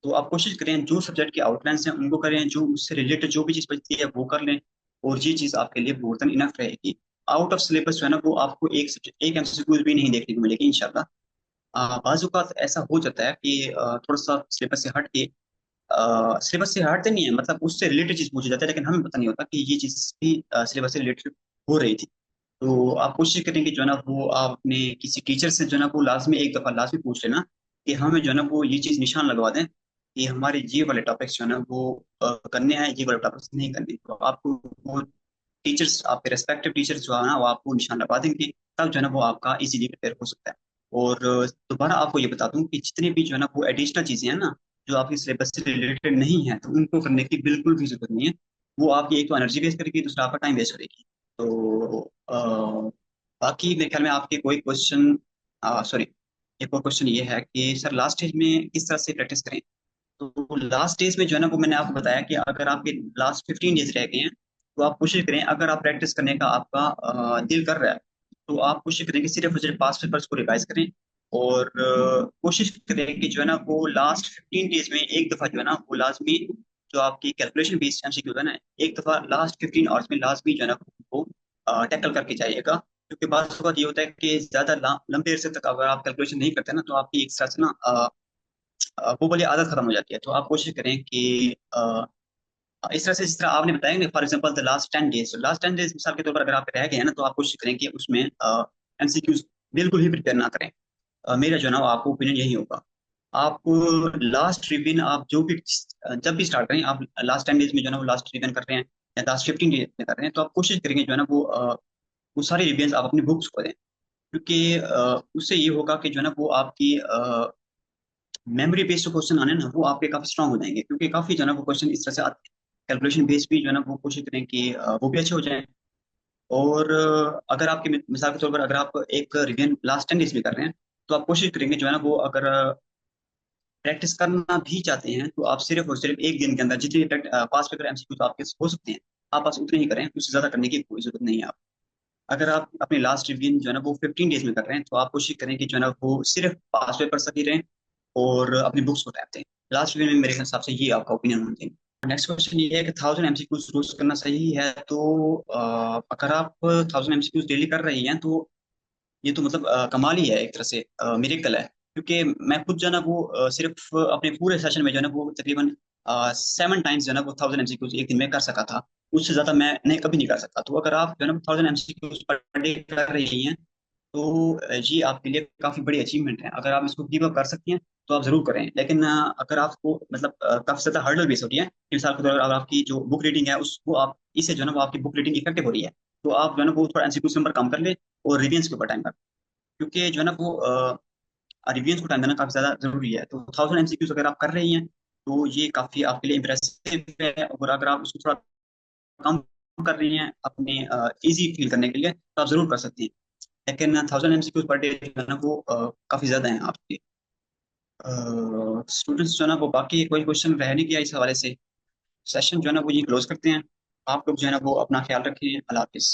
तो आप कोशिश करें जो सब्जेक्ट की आउटलाइंस हैं उनको करें, जो उससे रिलेटेड जो भी चीज बचती है वो कर लें, और ये चीज आपके लिए मोर देन इनफ रहेगी। आउट ऑफ सिलेबस जो है ना वो आपको एक सब्जेक्ट एक एमसीक्यू भी नहीं देखने को मिलेगी इंशाल्लाह। बाजू का ऐसा हो जाता है कि थोड़ा सा सिलेबस से हट के सिलेबस से हटते नहीं है, मतलब उससे रिलेटेड चीज पूछी जाती है लेकिन हमें पता नहीं होता कि ये चीज भी सिलेबस से रिलेटेड हो रही थी। तो आप कोशिश करें कि जो है ना वो आपने किसी टीचर से जो है ना वो लाजमी एक दफा लाजमी पूछ लेना कि हमें जो है ना वो ये चीज निशान लगवा दें कि हमारे ये वाले टॉपिक्स जो है ना वो करने हैं, ये वाले टॉपिक्स नहीं करने। तो आपको वो टीचर्स, आपके रेस्पेक्टिव टीचर्स जो है ना वो आपको निशान लगा देंगे, तब जो है ना वो आपका इजीली प्रिपेयर हो सकता है। और दोबारा आपको ये बता दूं कि जितनी भी जो है ना वो एडिशनल चीजें हैं ना, जो आपके सिलेबस से रिलेटेड नहीं है, तो उनको करने की बिल्कुल भी जरूरत नहीं है। वो आपकी एक तो एनर्जी वेस्ट करेगी, दूसरा आपका टाइम वेस्ट करेगी। तो बाकी मेरे ख्याल में आपके कोई क्वेश्चन, सॉरी, एक और क्वेश्चन ये है कि सर लास्ट स्टेज में किस तरह से प्रैक्टिस करें। तो लास्ट डेज में जो है ना वो मैंने आपको बताया कि अगर आपके लास्ट 15 डेज रह गए हैं, तो आप कोशिश करें, अगर आप प्रैक्टिस करने का आपका दिल कर रहा है, तो आप कोशिश करें कि सिर्फ और सिर्फ पास पेपर्स को रिवाइज करें। और कोशिश करें कि जो है ना वो लास्ट 15 डेज में एक दफा जो है ना वो लाजमी, जो आपकी कैलकुलेशन बेस्ड एमसीक्यू है ना, एक दफा लास्ट 15 आवर्स में लाजमी जो है ना वो टैकल करके जाइएगा। क्योंकि बात वक्त ये होता है कि ज्यादा लंबे अरसे तक अगर आप कैलकुलेशन नहीं करते ना, तो आपकी एक तरह से ना वो वाली आदत खत्म हो जाती है। तो आप कोशिश करें कि इस तरह से, जिस तरह आपने बताया ना, for example the last 10 days मिसाल के तौर पर अगर आप रह गए हैं ना, तो आप कोशिश करें कि उसमें एमसीक्यूज बिल्कुल ही प्रिपेयर ना करें। मेरा जो है ना वो आपको ओपिनियन यही होगा। आप लास्ट रिवीजन, आप जो भी जब भी स्टार्ट करें, आप लास्ट 10 डेज में जो है ना वो लास्ट रिवीजन कर रहे हैं या लास्ट 15 डेज में कर रहे हैं, तो आप कोशिश करेंगे जो है ना वो सारे रिवीजन आप अपनी बुक्स को दें। क्योंकि उससे ये होगा कि जो है ना वो आपकी मेमोरी बेस्ड जो क्वेश्चन आने ना वो आपके काफी स्ट्रांग हो जाएंगे, क्योंकि काफी जो है ना वो क्वेश्चन इस तरह से आते हैं। कैलकुलेशन बेस्ड भी जो है ना वो कोशिश करें कि वो भी अच्छे हो जाएं। और अगर आपके मिसाल के तौर पर अगर आप एक रिवीजन लास्ट 10 डेज में कर रहे हैं, तो आप कोशिश करेंगे जो है ना वो, अगर प्रैक्टिस करना भी चाहते हैं, तो आप सिर्फ और सिर्फ एक दिन के अंदर जितने पास पेपर एमसीक्यू तो आपके हो सकते हैं, आप बस उतने ही करें, उससे ज्यादा करने की कोई जरूरत नहीं है। आप अगर आप अपनी लास्ट रिवीजन जो है ना वो 15 डेज में कर रहे हैं, तो आप कोशिश करें कि जो है ना वो सिर्फ पास पेपर सही रहें और अपनी बुक्स को टाइप दें। लास्ट रिवीजन में मेरे हिसाब से ये आपका ओपिनियन होना चाहिए। नेक्स्ट क्वेश्चन ये है कि 1000 एमसीक्यूज रोज करना सही है। तो अगर आप 1000 एमसीक्यूज डेली कर रही हैं, तो ये तो मतलब कमाल ही है, एक तरह से मिरेकल है। क्योंकि मैं खुद जो है ना वो सिर्फ अपने पूरे सेशन में जो है ना वो तकरीबन 7 टाइम्स जो है ना वो 1000 एमसीक्यूज एक दिन में कर सका था। उससे ज्यादा मैं नहीं, कभी नहीं कर सकता। तो अगर आप जो है ना 1000 एमसीक्यूज पर डे कर रही हैं, तो ये आपके लिए काफी बड़ी अचीवमेंट है। अगर आप इसको गिव अप कर सकती हैं, तो आप जरूर करें। लेकिन अगर आपको मतलब काफी ज्यादा हर्डल बेस होती है, मिसाल के तौर पर अगर आपकी जो बुक रीडिंग है उसको आप इससे जो है ना वो आपकी बुक रीडिंग इफेक्टिव हो रही है, तो आप जो है ना वो थोड़ा एमसीक्यू नंबर कम कर ले और रिवीजन के ऊपर टाइम कर। क्योंकि जो है ना वो रिवीजन को टाइम देना काफी ज्यादा जरूरी है। तो 1000 एमसीक्यूज अगर आप कर रही हैं, तो ये काफी आपके लिए इंप्रेसिव है। और अगर आप उसको थोड़ा कम कर रही हैं अपने इजी फील करने के लिए, तो आप जरूर कर सकती हैं। लेकिन 1000 एमसीक्यूज पर डे जो है ना वो काफी ज्यादा है आपके स्टूडेंट्स जो है ना वो। बाकी कोई क्वेश्चन रह नहीं गया इस हवाले से, सेशन जो है ना वो ये क्लोज करते हैं। आप लोग जो है ना वो अपना ख्याल रखें। अल्लाह हाफिज।